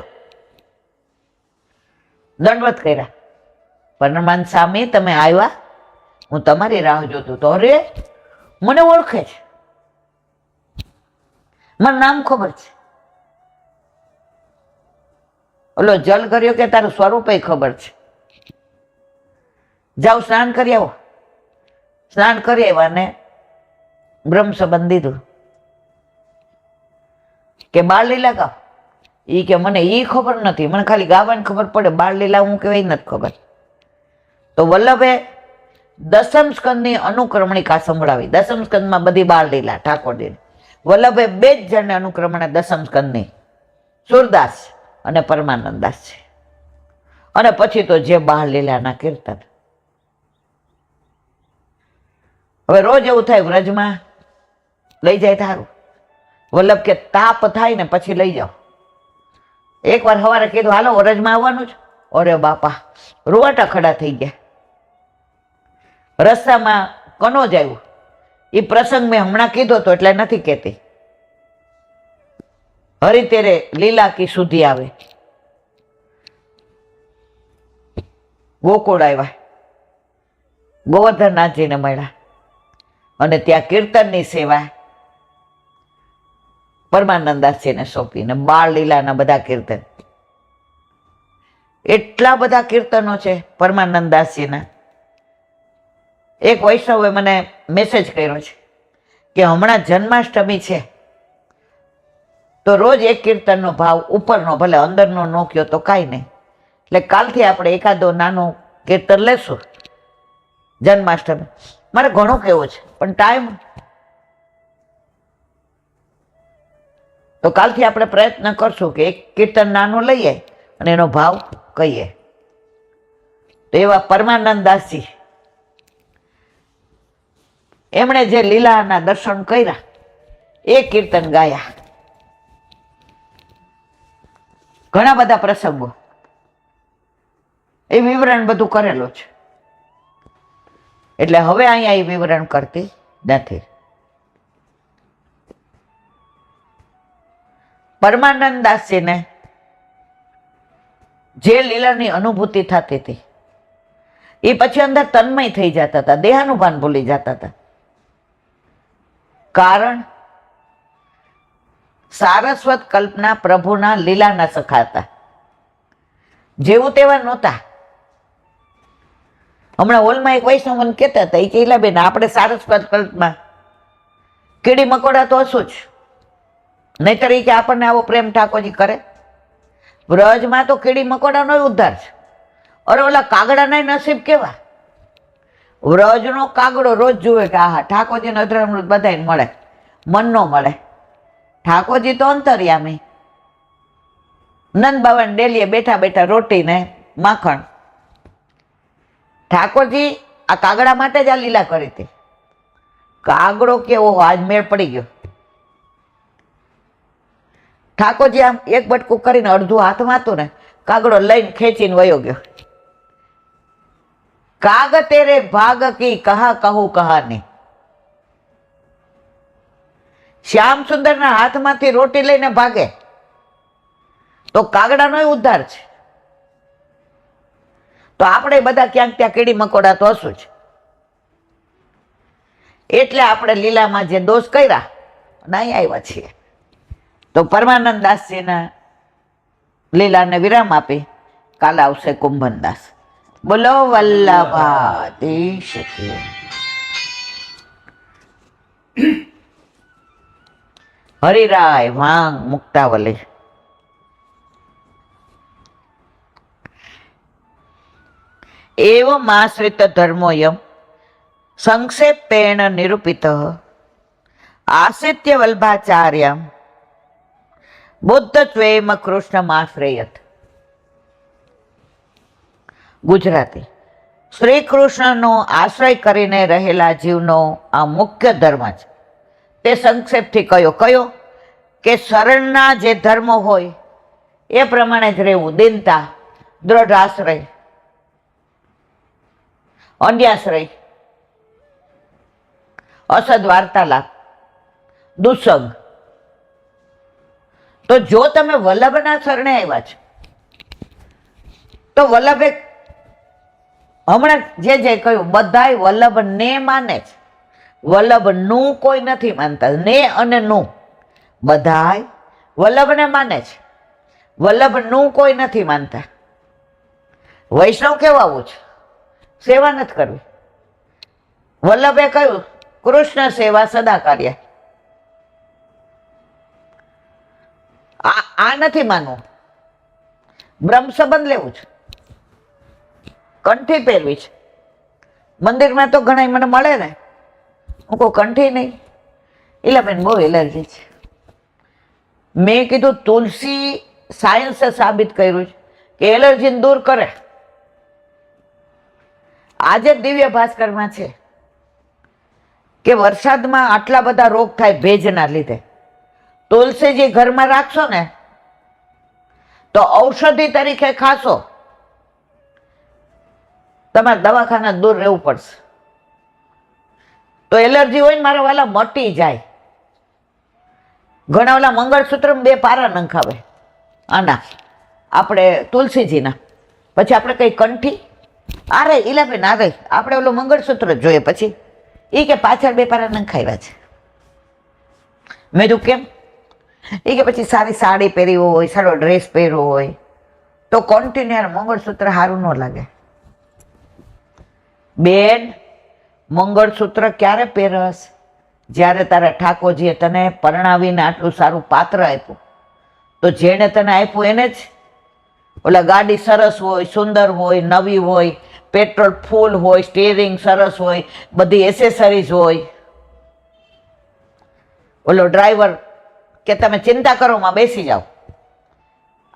દંડવત કર્યા. પરમાનંદ સ્વામી તમે આવ્યા, હું તમારી રાહ જોતો તો. અરે મને ઓળખે છે, મારું નામ ખબર છે. ઓલો જલ કર્યો કે તારું સ્વરૂપ ખબર છે. જાઓ સ્નાન કરી આવો. સ્નાન કરી આવ્યા ને બ્રહ્મ સંબંધ દીધું કે બાળલીલા ગાવ. એ કે મને એ ખબર નથી, મને ખાલી ગાવાની ખબર પડે, બાળલીલા હું કહેવાય નથી ખબર. તો વલ્લભે દસમ સ્કંદની અનુક્રમણિકા સંભળાવી. દસમ સ્કંદમાં બધી બાળલીલા ઠાકોરજીની. વલ્લભે 2 જ જણને અનુક્રમણે દસમ સ્કંદની, સુરદાસ અને પરમાનંદાસ છે. અને પછી તો જે બાળલીલાના કીર્તન. હવે રોજ એવું થાય વ્રજમાં લઈ જાય તારું. વલ્લભ કે તાપ થાય ને પછી લઈ જાઓ. એકવાર સવારે કીધું હાલો વ્રજમાં આવવાનું જ. અરે બાપા રૂવાટા ખડા થઈ ગયા. રસ્તામાં કનોજ આવ્યું. એ પ્રસંગ મેં હમણાં કીધો તો એટલે નથી કહેતી. હરી તેરે લીલા કી સુધી આવે. ગોકુળ આવ્યા, ગોવર્ધનનાથજીને મળ્યા અને ત્યાં કીર્તનની સેવા પરમાનંદાસજીને સોંપીને બાળ લીલાના બધા કીર્તન. એટલા બધા કીર્તનો છે પરમાનંદાસજીના. એક વૈષ્ણવે મને મેસેજ કર્યો છે કે હમણાં જન્માષ્ટમી છે તો રોજ એક કીર્તનનો ભાવ ઉપરનો, ભલે અંદરનો ન કયો તો કાંઈ નહીં. એટલે કાલથી આપણે એકાદો નાનું કીર્તન લેશું જન્માષ્ટમી. મારે ઘણું કહેવું છે પણ ટાઈમ, તો કાલથી આપણે પ્રયત્ન કરશું કે એક કીર્તન નાનું લઈએ અને એનો ભાવ કહીએ. તો એવા પરમાનંદાસજી, એમણે જે લીલાના દર્શન કર્યા એ કીર્તન ગાયા. ઘણા બધા પ્રસંગો એ વિવરણ બધું કરેલું છે. એટલે હવે અહીંયા એ વિવરણ કરતી નથી. પરમાનંદ દાસજીને જે લીલાની અનુભૂતિ થતી હતી એ પછી અંદર તન્મય થઈ જતા હતા, દેહાનુભાન ભૂલી જતા હતા. કારણ સારસ્વત કલ્પના પ્રભુના લીલાના સખા હતા, જેવું તેવા નહોતા. હમણાં હોલમાં એક વૈષ્ણવ મને કહેતા હતા, એ કહેલા બેન આપણે સારસ્વત કલ્પમાં કીડી મકોડા તો હશું જ, નહીતર એ કે આપણને આવો પ્રેમ ઠાકોરજી કરે. વ્રજમાં તો કીડી મકોડાનો ઉદ્ધાર છે. અરે ઓલા કાગડાના નસીબ કેવા, વ્રજનો કાગડો રોજ જુએ કે આહા ઠાકોરજીનો અધરામૃત બધાને મળે, મન નો મળે. ઠાકોરજી તો અંતર્યામી, નંદ બાવાને ડેલીએ બેઠા બેઠા રોટી ને માખણ. ઠાકોરજી આ કાગડા માટે જ આ લીલા કરી હતી. કાગડો કેવો આજ મેળ પડી ગયો. ઠાકોરજી આમ એક બટકું કરીને અડધું હાથમાં હતું ને, કાગડો લઈને ખેંચીને વયો ગયો. કાગ તેરે ભાગ કી કહા કહું કહાની. શ્યામ સુંદરના હાથમાંથી રોટી લઈને ભાગે તો કાગડાનો ઉદ્ધાર છે. તો આપણે બધા ક્યાંક ત્યાં કીડી મકોડા તો હશું જ. એટલે આપણે લીલામાં જે દોષ કર્યા નહીં આવ્યા છીએ. તો પરમાનંદ દાસજીના લીલાને વિરામ આપી કાલે આવશે કુંભનદાસ. બોલો વલ્લભાધીશ કી. હરિરાય વાંગ મુક્તાવલી. એવમ આશ્રિત ધર્મોયમ સંક્ષેપેણ નિરૂપિત આશ્રિત્ય વલ્ભાચાર્યમ બુદ્ધત્વેમ કૃષ્ણમાશ્રયત. ગુજરાતી. શ્રી કૃષ્ણનો આશ્રય કરીને રહેલા જીવનો આ મુખ્ય ધર્મ છે. તે સંક્ષેપથી કયો કે શરણના જે ધર્મો હોય એ પ્રમાણે જ રહેવું. દીનતા, દ્રઢ આશ્રય, અન્યાશ્રય, અસદ વાર્તાલાપ, દુસંગ. તો જો તમે વલ્લભના શરણે આવ્યા છો તો વલ્લભે હમણાં જે કહ્યું બધાય વલ્લભ ને માને છે. વલ્લભ નું કોઈ નથી માનતા. ને અને નું બધાય વલ્લભને માને છે. વલ્લભ નું કોઈ નથી માનતા. વૈષ્ણવ કેવાવું છે, સેવા નથી કરવી. વલ્લભે કહ્યું કૃષ્ણ સેવા સદા કાર્ય. આ નથી માનવું. બ્રહ્મ સંબંધ લેવું છે, કંઠી પહેરવી છે. મંદિરમાં તો ઘણા મને મળે ને, હું કહું કંઠી નહીં, એટલે બેન બહુ એલર્જી છે. મેં કીધું તુલસી સાયન્સે સાબિત કર્યું છે કે એલર્જીને દૂર કરે. આજે દિવ્ય ભાસ્કરમાં છે કે વરસાદમાં આટલા બધા રોગ થાય ભેજના લીધે. તુલસીજી ઘરમાં રાખશો ને તો ઔષધિ તરીકે ખાશો, તમારે દવાખાના દૂર રહેવું પડશે. તો એલર્જી હોય ને મારા વાલા મટી જાય. ઘણા ઓલા મંગળસૂત્રમાં 2 પારા નંખાવે આના આપણે તુલસીજીના, પછી આપણે કઈ કંઠી આ રે ઇલાબેન આ રે આપણે ઓલું મંગળસૂત્ર જોઈએ, પછી એ કે પાછળ 2 પારા નંખાવ્યા છે. મેં કીધું કેમ? એ કે પછી સારી સાડી પહેરી હોય, સારો ડ્રેસ પહેર્યો હોય તો કન્ટિન્યુ મંગળસૂત્ર સારું ન લાગે. બેન મંગળસૂત્ર ક્યારે પહેરસ? જ્યારે તારા ઠાકોરજીએ તને પરણાવીને આટલું સારું પાત્ર આપ્યું તો જેણે તને આપ્યું એને જ. ઓલા ગાડી સરસ હોય, સુંદર હોય, નવી હોય, પેટ્રોલ ફૂલ હોય, સ્ટીયરિંગ સરસ હોય, બધી એસેસરીઝ હોય. ઓલો ડ્રાઈવર કે તમે ચિંતા કરો માં બેસી જાઓ.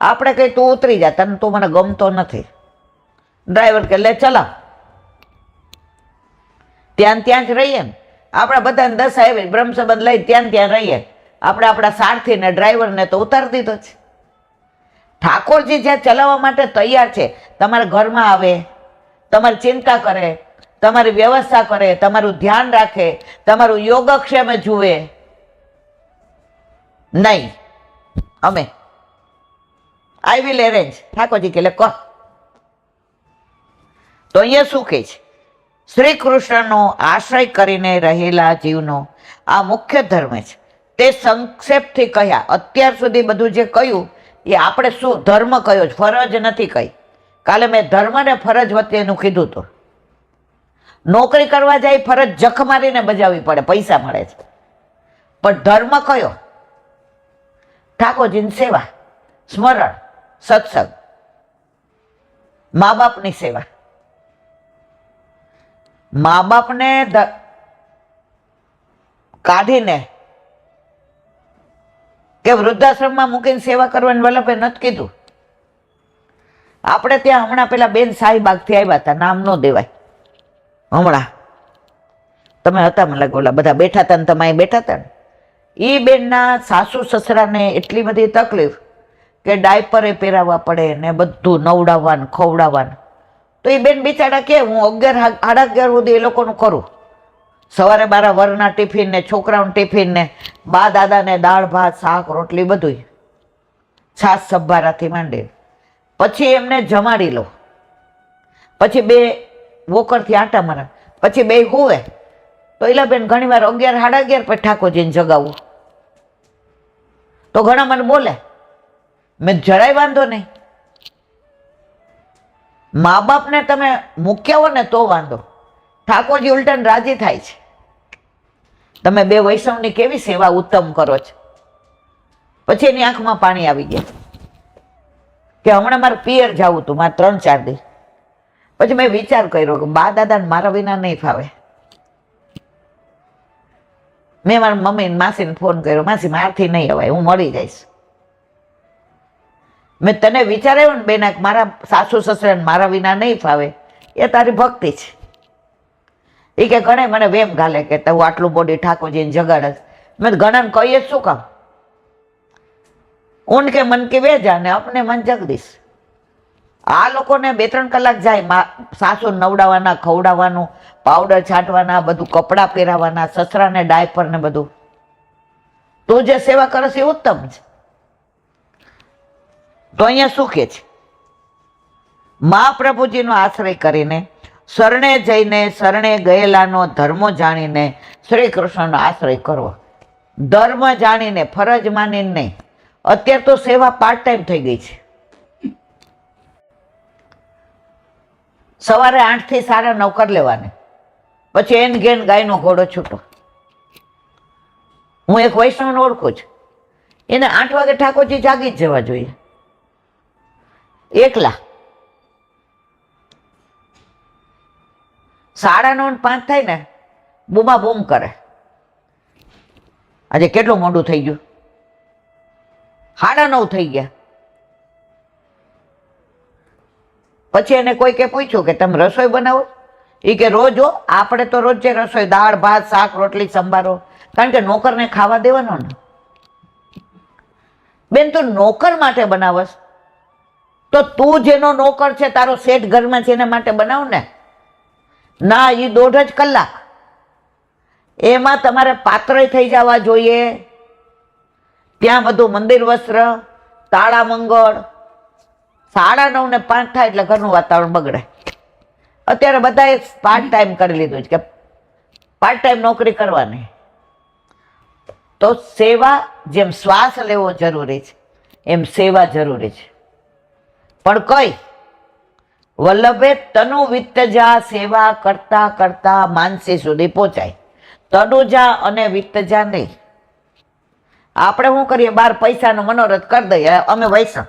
આપણે કઈ તું ઉતરી જા, તને તું મને ગમતો નથી. ડ્રાઈવર કે લે ચલાવ. ત્યાં જ રહીએ ને આપણે બધાને 10 આવી બ્રહ્મ સંબંધ લઈ ત્યાં રહીએ. આપણે આપણા સારથીને ડ્રાઈવરને તો ઉતારી દીધો છે. ઠાકોરજી જ્યાં ચલાવવા માટે તૈયાર છે, તમારા ઘરમાં આવે, તમારી ચિંતા કરે, તમારી વ્યવસ્થા કરે, તમારું ધ્યાન રાખે, તમારું યોગક્ષેમ જુએ નહીં. અમે આઈ વિલ એરેન્જ. ઠાકોરજી કે કહો. તો અહીંયા શું કહે છે? શ્રી કૃષ્ણનો આશ્રય કરીને રહેલા જીવનો આ મુખ્ય ધર્મ છે. તે સંક્ષેપથી કહ્યા. અત્યાર સુધી બધું જે કહ્યું એ આપણે શું ધર્મ કયો છે, ફરજ નથી કહી. કાલે મેં ધર્મ ને ફરજ વચ્ચેનું કીધું હતું. નોકરી કરવા જાય ફરજ જખ મારીને બજાવવી પડે, પૈસા મળે છે. પણ ધર્મ કયો? ઠાકોરજીની સેવા, સ્મરણ, સત્સંગ, મા બાપની સેવા. મા બાપને કાઢીને કે વૃદ્ધાશ્રમમાં મૂકીને સેવા કરવાની વલ્લભે નથી કીધું. આપણે ત્યાં હમણાં પેલા બેન શાહીબાગથી આવ્યા હતા, નામ ન દેવાય. હમણાં તમે હતા મને લાગે, ઓલા બધા બેઠા હતા ને તમે અહીં બેઠા હતા ને. એ બેનના સાસુ સસરાને એટલી બધી તકલીફ કે ડાયપરે પહેરાવવા પડે ને બધું નવડાવવાનું ખવડાવવાનું. તો એ બેન બિચારા કે હું 11 સાડા 11 સુધી એ લોકોનું કરું. સવારે મારા વરના ટિફિન ને છોકરાઓનું ટિફિન ને બા દાદાને દાળ ભાત શાક રોટલી બધું, છાશ સબ્બારાથી માંડી, પછી એમને જમાડી લો, પછી બે વોકરથી આટા મારે, પછી બે હુવે. તો એલા બેન ઘણી વાર 11 સાડા 11 પછી ઠાકોરજીને જગાવવું. તો ઘણા મને બોલે, મેં જરાય વાંધો નહીં. મા બાપને તમે મૂક્યા હો ને તો વાંધો. ઠાકોરજી ઉલટાને રાજી થાય છે. તમે બે વૈષ્ણવની કેવી સેવા ઉત્તમ કરો છો. પછી એની આંખમાં પાણી આવી ગયા કે હમણાં મારે પિયર જવું હતું, મારે 3-4 દી. પછી મેં વિચાર કર્યો કે બા દાદાને મારા વિના નહીં ફાવે. મેં મારા મમ્મી માસીને ફોન કર્યો, માસી મારથી નહીં અવાય, હું મળી જઈશ. મેં તને વિચાર્યો ને બેના, મારા સાસુ સસરાને મારા વિના નહીં ફાવે, એ તારી ભક્તિ છે. એ કે ઘણે મને વેમ ઘાલે કે તું આટલું બોડી ઠાકોરજીને જગાડસ. મેં ઘણાને કહીએ શું કામ? ઉનકે મન કે વેજા ને અપને મન જગદીશ. આ લોકોને 2-3 કલાક જાય સાસુ નવડાવવાના, ખવડાવવાનું, પાવડર છાંટવાના, બધું કપડાં પહેરાવાના, સસરાને ડાયપર ને બધું. તું જે સેવા કરસ એ ઉત્તમ છે. તો અહીંયા શું કે છે? મહાપ્રભુજીનો આશ્રય કરીને, શરણે જઈને, શરણે ગયેલાનો ધર્મ જાણીને શ્રી કૃષ્ણનો આશ્રય કરવો. ધર્મ જાણીને, ફરજ માનીને નહીં. અત્યારે તો સેવા પાર્ટ ટાઈમ થઈ ગઈ છે. સવારે 8 થી 9:30 કરી લેવાની, પછી એન ઘેન ગાયનો ઘોડો છૂટો. હું એક વૈષ્ણવને ઓળખું છું, એને 8 વાગે ઠાકોરજી જાગી જ જવા જોઈએ, એકલા. 9:30 થાય ને બૂમા બૂમ કરે, આજે કેટલું મોડું થઈ ગયું, 9:30 થઈ ગયા. પછી એને કોઈ કે પૂછ્યું કે તમે રસોઈ બનાવો? એ કે રોજ હો, આપણે તો રોજ જે રસોઈ, દાળ ભાત શાક રોટલી સંભારો, કારણ કે નોકરને ખાવા દેવાનો ને. બેન તું નોકર માટે બનાવસ તો તું જેનો નોકર છે, તારો શેઠ ઘરમાં છે, એના માટે બનાવ ને. ના, એ 1.5 જ કલાક, એમાં તમારે પાત્ર થઈ જવા જોઈએ. ત્યાં બધું મંદિર વસ્ત્ર, તાળા મંગળ. 9:30 ને 5 થાય એટલે ઘરનું વાતાવરણ બગડે. અત્યારે બધાએ પાર્ટ ટાઈમ કરી લીધું છે કે પાર્ટ ટાઈમ નોકરી કરવાની. તો સેવા, જેમ શ્વાસ લેવો જરૂરી છે એમ સેવા જરૂરી છે. પણ કઈ? વલ્લભે તનુ વિત્તજા સેવા કરતા કરતા માનસી સુધી પહોંચાય. તનુજા અને વિત્તજા નહીં. આપણે શું કરીએ, 12 પૈસાનો મનોરથ કરી દઈએ. અમે વૈષ્ણવ,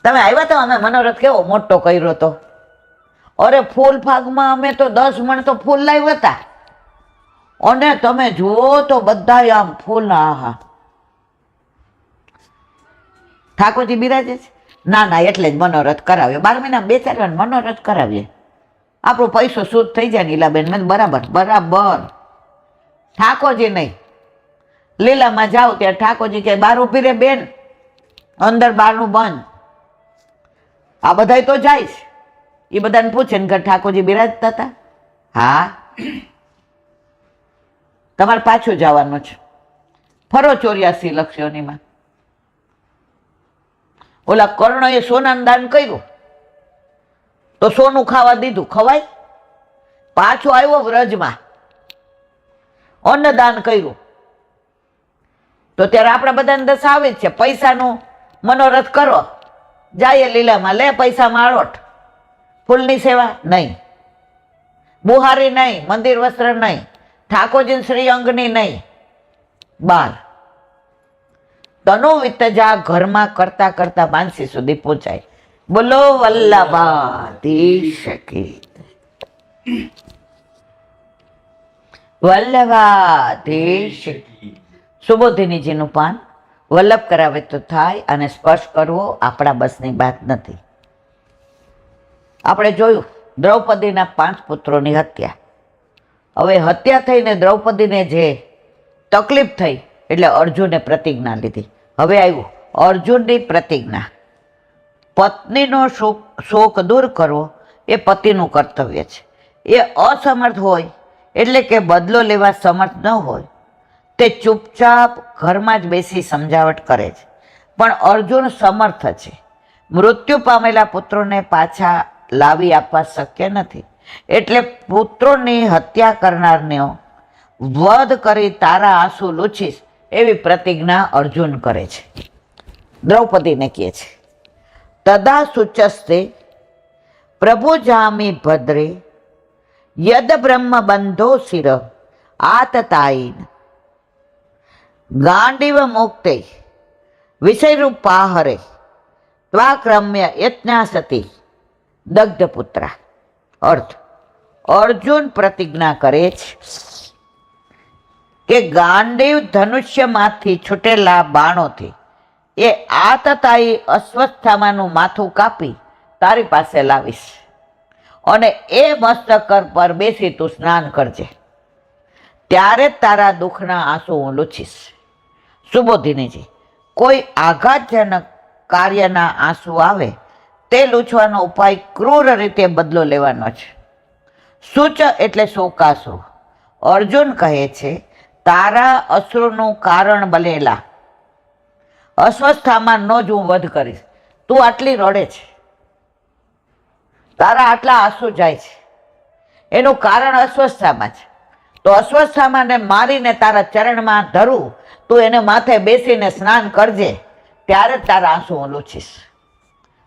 તમે આવ્યા તો અમે મનોરથ કેવો મોટો કર્યો હતો. અરે ફૂલ ફાગમાં અમે તો 10 મણ તો ફૂલ લાવ્યા હતા, અને તમે જુઓ તો બધા આમ ફૂલ. આહા, ઠાકોરજી બિરાજે છે. ના ના, એટલે જ મનોરથ કરાવીએ. 12 મહિના 2-4 વાર મનોરથ કરાવીએ, આપણો પૈસો શુદ્ધ થઈ જાય. નીલાબેન મેં બરાબર બરાબર. ઠાકોરજી નહીં, લીલામાં જાઓ ત્યાં ઠાકોરજી કે બહાર ઉભી રે બેન, અંદર બહારનું બંધ. આ બધા તો જાય છે, એ બધાને પૂછે ને કે ઠાકોરજી બિરાજતા હતા. હા, તમારે પાછું જવાનું છે. ફરો 84 લક્ષયોનીમાં. ઓલા કર્ણએ સોનાનું દાન કર્યું તો સોનું ખાવા દીધું, ખવાય? પાછો આવ્યો વ્રજમાં, અન્નદાન કર્યું તો ત્યારે આપણા બધાને દશા આવે જ છે. પૈસાનું મનોરથ કરો, જાય લીલામાં, લે પૈસા માળોટ, ફૂલની સેવા નહીં, બુહારી નહીં, મંદિર વસ્ત્ર નહીં, ઠાકોરજી શ્રીઅંગની નહીં, બાર તનુ વિતજા ઘરમાં કરતા કરતા માનસી સુધી પહોંચાય. બોલો વલ્લભાધીશ કી, વલ્લભાધીશ કી. સુબોધિનીજીનું પાન વલ્લભ કરાવે તો થાય, અને સ્પર્શ કરવો આપણા બસની વાત નથી. આપણે જોયું દ્રૌપદીના 5 પુત્રોની હત્યા. હવે હત્યા થઈને દ્રૌપદીને જે તકલીફ થઈ એટલે અર્જુને પ્રતિજ્ઞા લીધી. હવે આવ્યું અર્જુનની પ્રતિજ્ઞા. પત્નીનો શોક દૂર કરવો એ પતિનું કર્તવ્ય છે. એ અસમર્થ હોય એટલે કે બદલો લેવા સમર્થ ન હોય તે ચૂપચાપ ઘરમાં જ બેસી સમજાવટ કરે છે. પણ અર્જુન સમર્થ છે. મૃત્યુ પામેલા પુત્રોને પાછા લાવી આપવા શક્ય નથી, એટલે પુત્રોની હત્યા કરનારનો વધ કરી તારા આંસુ લૂછીશ એવી પ્રતિજ્ઞા અર્જુન કરે છે. દ્રૌપદીને કહે છે તદા સુચસ્તે પ્રભુ જામી ભદ્રે યદ બ્રહ્મ બંધો શિર આતતાઈન ગાંડીવ મુક્તે વિષયરૂપાહરે ત્વાક્રમ્ય યજ્ઞા સતી દગ્ધ પુત્રા. અર્થ, અર્જુન પ્રતિજ્ઞા કરે છે કે ગાંડીવ ધનુષ્યમાંથી છૂટેલા બાણોથી એ આતતાઈ અસ્વસ્થામાનું માથું કાપી તારી પાસે લાવીશ, અને એ મસ્તક પર બેસી તું સ્નાન કરજે, ત્યારે તારા દુઃખના આંસુ હું લૂછીશ. સુબોધિનીજી, કોઈ આઘાતજનક કાર્યના આંસુ આવે તે લૂછવાનો ઉપાય ક્રૂર રીતે બદલો લેવાનો છે. સૂચ એટલે શોકાસુ. અર્જુન કહે છે તારા અશ્રુનું કારણ બનેલા અસ્વસ્થામાંનો જ હું વધ કરીશ. તું આટલી રડે છે, તારા આટલા આંસુ જાય છે, એનું કારણ અસ્વસ્થામાં છે. તો અસ્વસ્થામાંને મારીને તારા ચરણમાં ધરું, તું એને માથે બેસીને સ્નાન કરજે, ત્યારે જ તારા આંસુ હું લૂછીશ.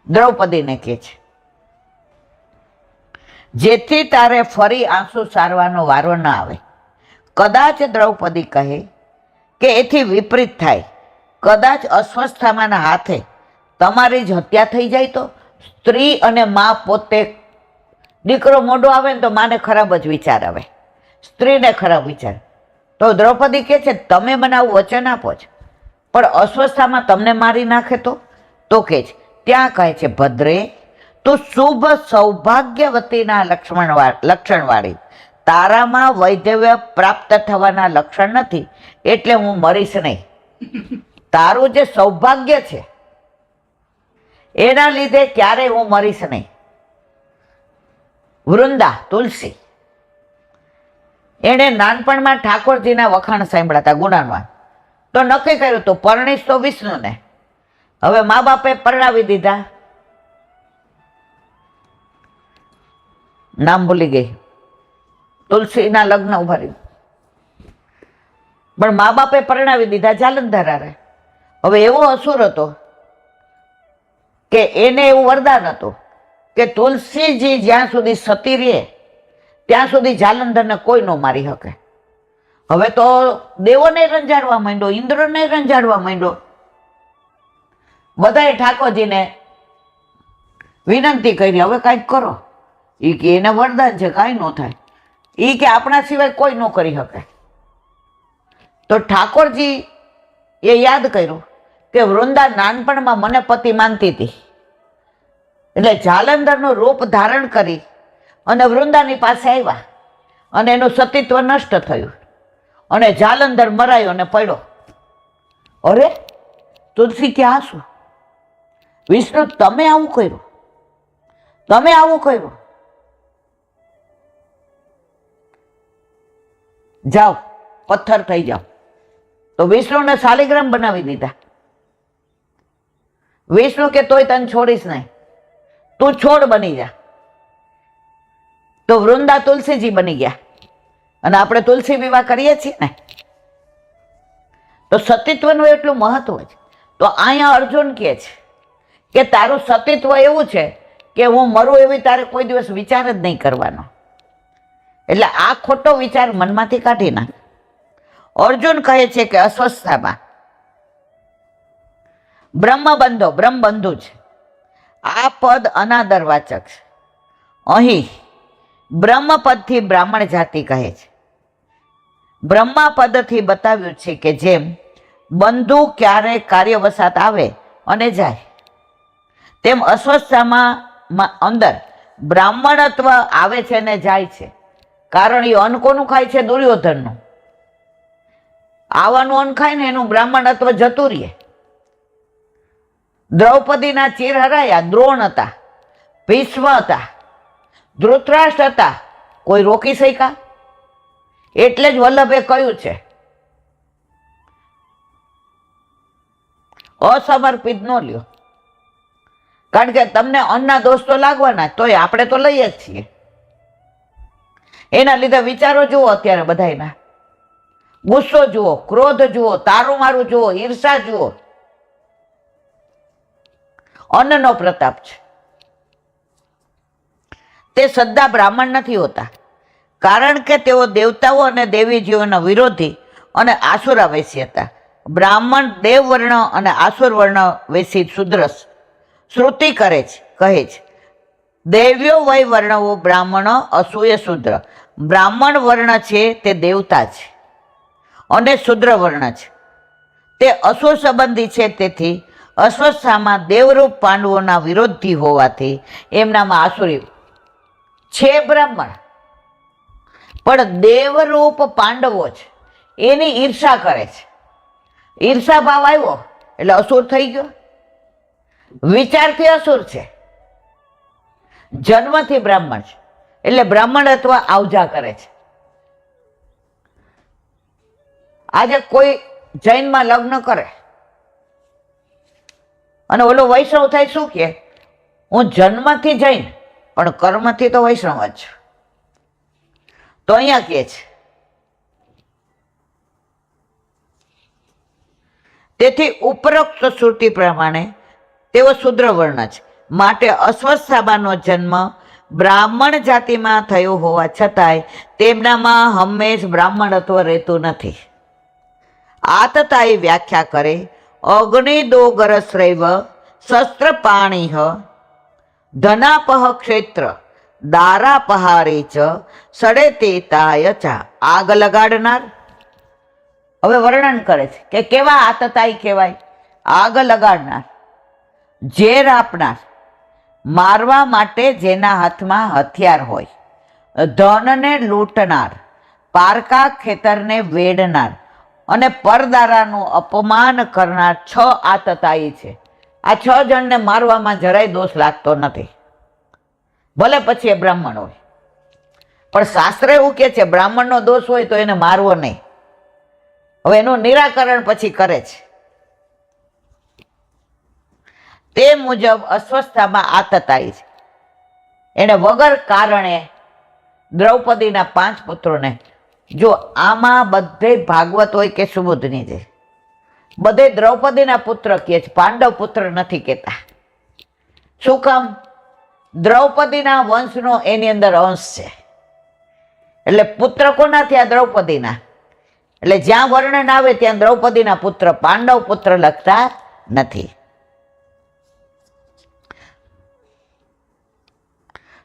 દ્રૌપદીને કહે છે જેથી તારે ફરી આંસુ સારવાનો વારો ન આવે. કદાચ દ્રૌપદી કહે કે એથી વિપરીત થાય, કદાચ અસ્વસ્થામાના હાથે તમારી જ હત્યા થઈ જાય તો? સ્ત્રી અને મા પોતે, દીકરો મોઢો આવે ને તો માને ખરાબ જ વિચાર આવે, સ્ત્રીને ખરાબ વિચાર. તો દ્રૌપદી કહે છે તમે મને આવું વચન આપો છો, પણ અસ્વસ્થામાં તમને મારી નાખે તો કહે છે, ત્યાં કહે છે ભદ્રે તું શુભ સૌભાગ્યવતીના લક્ષણવાળી, તારામાં વૈધવ્ય પ્રાપ્ત થવાના લક્ષણ નથી, એટલે હું મરીશ નહીં. તારું જે સૌભાગ્ય છે એના લીધે ક્યારેય હું મરીશ નહીં. વૃંદા, તુલસી, એણે નાનપણમાં ઠાકોરજીના વખાણ સાંભળ્યા હતા, ગુણાનવાન. તો નક્કી કર્યું તો પરણીશ તો વિષ્ણુને. હવે મા બાપે પરણાવી દીધા, નામ ભૂલી ગઈ, તુલસીના લગ્ન ઉભા રહ્યું, પણ મા બાપે પરણાવી દીધા જાલંધરાને. હવે એવો અસુર હતો કે એને એવું વરદાન હતું કે તુલસીજી જ્યાં સુધી સતી રહે ત્યાં સુધી જાલંધરને કોઈ ન મારી શકે. હવે તો દેવોને રંજાડવા માંડ્યો, ઇન્દ્રને રંજાડવા માંડ્યો. બધાએ ઠાકોરજીને વિનંતી કરી હવે કાંઈક કરો. એ કે એને વરદાન છે, કાંઈ ન થાય. એ કે આપણા સિવાય કોઈ ન કરી શકે. તો ઠાકોરજી એ યાદ કર્યું કે વૃંદા નાનપણમાં મને પતિ માનતી હતી, એટલે જાલંધરનું રૂપ ધારણ કરી અને વૃંદાની પાસે આવ્યા, અને એનું સતીત્વ નષ્ટ થયું, અને જાલંધર મરાયો અને પડ્યો. અરે તુલસી ક્યાં શું? વિષ્ણુ તમે આવું કર્યું, તમે આવું કર્યું. જાઓ પથ્થર થઈ જાઓ. તો વિષ્ણુને શાલિગ્રામ બનાવી દીધા. વિષ્ણુ કે તોય તને છોડીશ નહીં, તું છોડ બની જા. તો વૃંદા તુલસીજી બની ગયા. અને આપણે તુલસી વિવાહ કરીએ છીએ ને, તો સતીત્વનું એટલું મહત્વ છે. તો અહીંયા અર્જુન કહે છે કે તારું સતીત્વ એવું છે કે હું મરું એવી તારે કોઈ દિવસ વિચાર જ નહીં કરવાનો. એટલે આ ખોટો વિચાર મનમાંથી કાઢી નાખ. અર્જુન કહે છે કે અસ્વસ્થતામાં બ્રહ્મબંધો, બ્રહ્મબંધુ છે. આ પદ અનાદરવાચક છે. અહીં બ્રહ્મપદથી બ્રાહ્મણ જાતિ કહે છે. બ્રહ્મા પદથી બતાવ્યું છે કે જેમ બંધુ ક્યારે કાર્યવશાત આવે અને જાય, તેમ અસ્વસ્થતામાં અંદર બ્રાહ્મણત્વ આવે છે ને જાય છે. કારણ એ અન્ન કોનું ખાય છે? દુર્યોધનનું. આવાનું અન્ન ખાય ને એનું બ્રાહ્મણત્વ જતું રહે. દ્રૌપદીના ચીર હરાયા દ્રોણ હતા, ભીષ્મ હતા, ધૃતરાષ્ટ્ર હતા, કોઈ રોકી શક્યા? એટલે જ વલ્લભે કહ્યું છે અસમર્પિત ન લ્યો. કારણ કે તમને અન્નના દોષ તો લાગવાના, તોય આપણે તો લઈએ જ છીએ. એના લીધે વિચારો જુઓ અત્યારે બધાયના. ગુસ્સો જુઓ, ક્રોધ જુઓ, તારું મારું જુઓ, ઈર્ષા જુઓ. અન્નનો પ્રતાપ છે. તે સદા બ્રાહ્મણ નથી હોતા, કારણ કે તેઓ દેવતાઓ અને દેવીજીઓના વિરોધી અને આસુરાવેશી હતા. બ્રાહ્મણ દેવવર્ણ અને આસુરવર્ણ વેશી શુદ્રસ. શ્રુતિ કરે છે, કહે છે દેવ્યો વય વર્ણવો બ્રાહ્મણ અસૂય શુદ્ર. બ્રાહ્મણ વર્ણ છે તે દેવતા છે અને શુદ્ર વર્ણ છે તે અસુર સંબંધી છે. તેથી અસ્વસ્થામાં દેવરૂપ પાંડવોના વિરોધી હોવાથી એમનામાં આસુરી છે. બ્રાહ્મણ પણ દેવરૂપ પાંડવો છે એની ઈર્ષા કરે છે. ઈર્ષા ભાવ આવ્યો એટલે અસુર થઈ ગયો. વિચારથી અસુર છે, જન્મથી બ્રાહ્મણ છે એટલે બ્રાહ્મણત્વ આવજા કરે છે. આજે કોઈ જૈનમાં લગ્ન કરે અને ઓલો વૈષ્ણવ થાય, શું કે હું જન્મથી જૈન પણ કર્મથી તો વૈષ્ણવ જ છું. તો અહીંયા કહે છે તેથી ઉપરોક્ત શ્રુતિ પ્રમાણે તેઓ શુદ્ર વર્ણ છે. માટે અસ્વસ્થાબાનો જન્મ બ્રાહ્મણ જાતિમાં થયો હોવા છતાંય તેમનામાં હંમેશ બ્રાહ્મણત્વ રહેતું નથી. આતતાએ વ્યાખ્યા કરે અગ્નિદોગરશ્રૈવ શસ્ત્રપાણિહ ધનાપહ ક્ષેત્ર દારાપહારે ચ સડેતેતાય ચા. આગ લગાડનાર. હવે વર્ણન કરે છે કે કેવા આતતાઈ કહેવાય? આગ લગાડનાર, ઝેર આપનાર, મારવા માટે જેના હાથમાં હથિયાર હોય, ધનને લૂંટનાર, પારકા ખેતરને વેડનાર અને પરદારાનું અપમાન કરનાર 6 આતતાઈ છે. આ 6 જણને મારવામાં જરાય દોષ લાગતો નથી, ભલે પછી એ બ્રાહ્મણ હોય. પણ શાસ્ત્ર એવું કે છે બ્રાહ્મણનો દોષ હોય તો એને મારવો નહીં. હવે એનું નિરાકરણ પછી કરે છે. તે મુજબ અસ્વસ્થતામાં આતતાઈ છે. એને વગર કારણે દ્રૌપદીના 5 પુત્રોને, જો આમાં બધે ભાગવત હોય કે સુબોધની છે, બધે દ્રૌપદીના પુત્ર કહે છે, પાંડવ પુત્ર નથી કહેતા. શું કામ? દ્રૌપદીના વંશનો એની અંદર અંશ છે. એટલે પુત્ર કોના થયા? દ્રૌપદીના. એટલે જ્યાં વર્ણન આવે ત્યાં દ્રૌપદીના પુત્ર, પાંડવ પુત્ર લખતા નથી.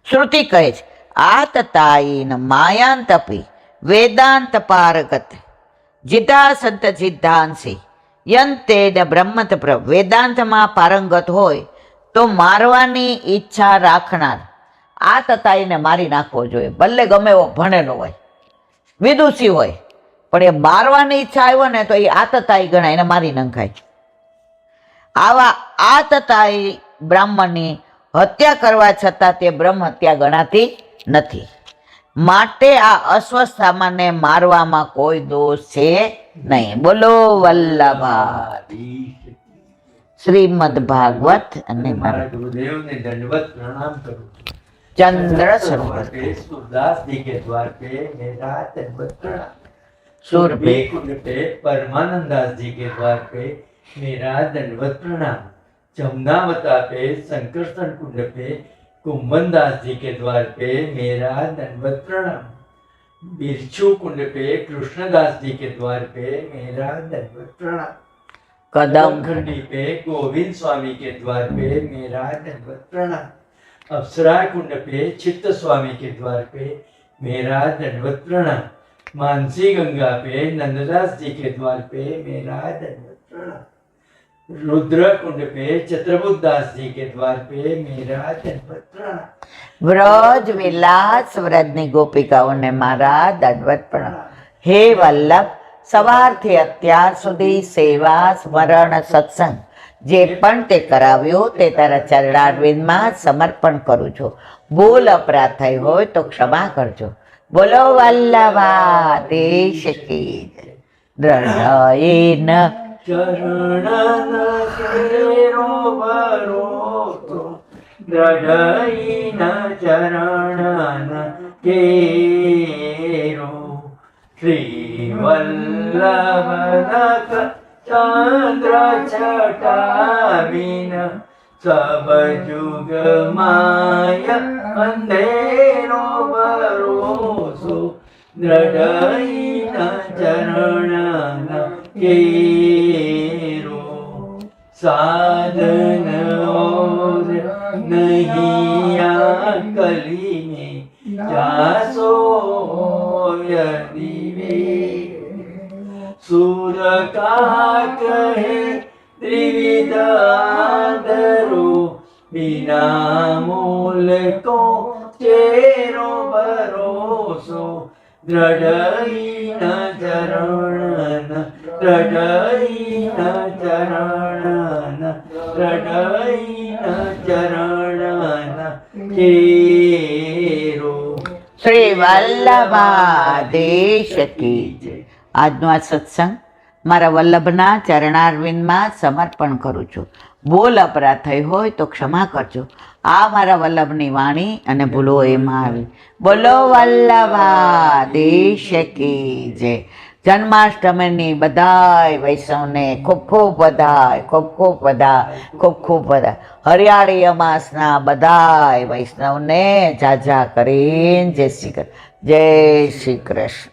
શ્રુતિ કહે છે આતતાઈન માયાંતપી વેદાંત પારગત જીતા સંત સિદ્ધાંસી યંતે બ્રહ્મત. વેદાંતમાં પારંગત હોય તો મારવાની ઈચ્છા રાખનાર આતતાઈને મારી નાખવો જોઈએ. ભલે ગમે એવો ભણેલો હોય, વિદુષી હોય, પણ એ મારવાની ઈચ્છા આવ્યો ને તો એ આતતાઈ ગણાય, એને મારી નંખાય. આવા આતતાઈ બ્રાહ્મણની હત્યા કરવા છતાં તે બ્રહ્મ હત્યા ગણાતી નથી. માટે આ અસ્વસ્થામાને મારવામાં કોઈ દોષ છે નહીં. બોલો વલ્લભા શ્રીમદ ભાગવત. અને મારા ગુરુદેવને दंडवत प्रणाम करूं. ચંદ્ર સરોવર पे सूरदास जी के द्वार पे मेरा दंडवत प्रणाम. સુરભી कुंड पे परमानंद दास जी के द्वार पे मेरा दंडवत प्रणाम. जमुनावता पे संकर्षण कुंड पे कुंभन दास जी के द्वार पे मेरा दंडवत प्रणाम. बिरछू कुंड पे कृष्णदास जी के द्वार पे मेरा दंडवत प्रणाम. કદમ खंडी पे गोविंद स्वामी के द्वार पे मेरा दंडवत प्रणाम. अप्सरा कुंड पे चित्त स्वामी के द्वार पे मेरा दंडवत प्रणाम. मानसी गंगा पे नंददास जी के द्वार पे मेरा दंडवत प्रणाम. रुद्र कुंड पे चित्रबुद्ध दास जी के द्वार पे मेरा दंडवत प्रणाम. વ્રજ વિલાસ વ્રજની ગોપિકાઓને મારા દંડવત પ્રણામ. હે વલ્લભ, સવારથી અત્યાર સુધી સેવા સ્મરણ સત્સંગ જે પણ તે કરાવ્યું તે તારા ચરણારવિંદમાં સમર્પણ કરું છું. ભૂલ અપરાધ થઈ હોય તો ક્ષમા કરજો. બોલો વલ્લભાધીશ કી જય. દ્રઢયેન चरण केरो भरोतो दृढ़यिन चरण केरो. श्रीवल्लभनक चंद्र छटाविन सब जुग माय अंधेरो भरोसो दृढ़यिन चरण केरो. साधन और नहीं कली में जासो यदि वे सूर का कहे त्रिविध आदरो बिना मूल को चेरो भरोसो दृढ़यिन चरण दृढ़यिन चरण दृढ़यिन चरण केरो. શ્રી વલ્લભાધીશ કી જય. આજનો આ સત્સંગ મારા વલ્લભના ચરણારવિંદમાં સમર્પણ કરું છું. ભૂલ અપરાધ થઈ હોય તો ક્ષમા કરજો. આ મારા વલ્લભની વાણી અને ભૂલો એમાં આવી. બોલો વલ્લભાધીશ કી જય. જન્માષ્ટમીની બધાય વૈષ્ણવને ખૂબ ખૂબ વધાય, ખૂબ ખૂબ વધાય, ખૂબ ખૂબ વધાય. હરિયાળી અમાસના બધાય વૈષ્ણવને ઝાઝા કરીને જય શ્રી કૃષ્ણ. જય શ્રી કૃષ્ણ.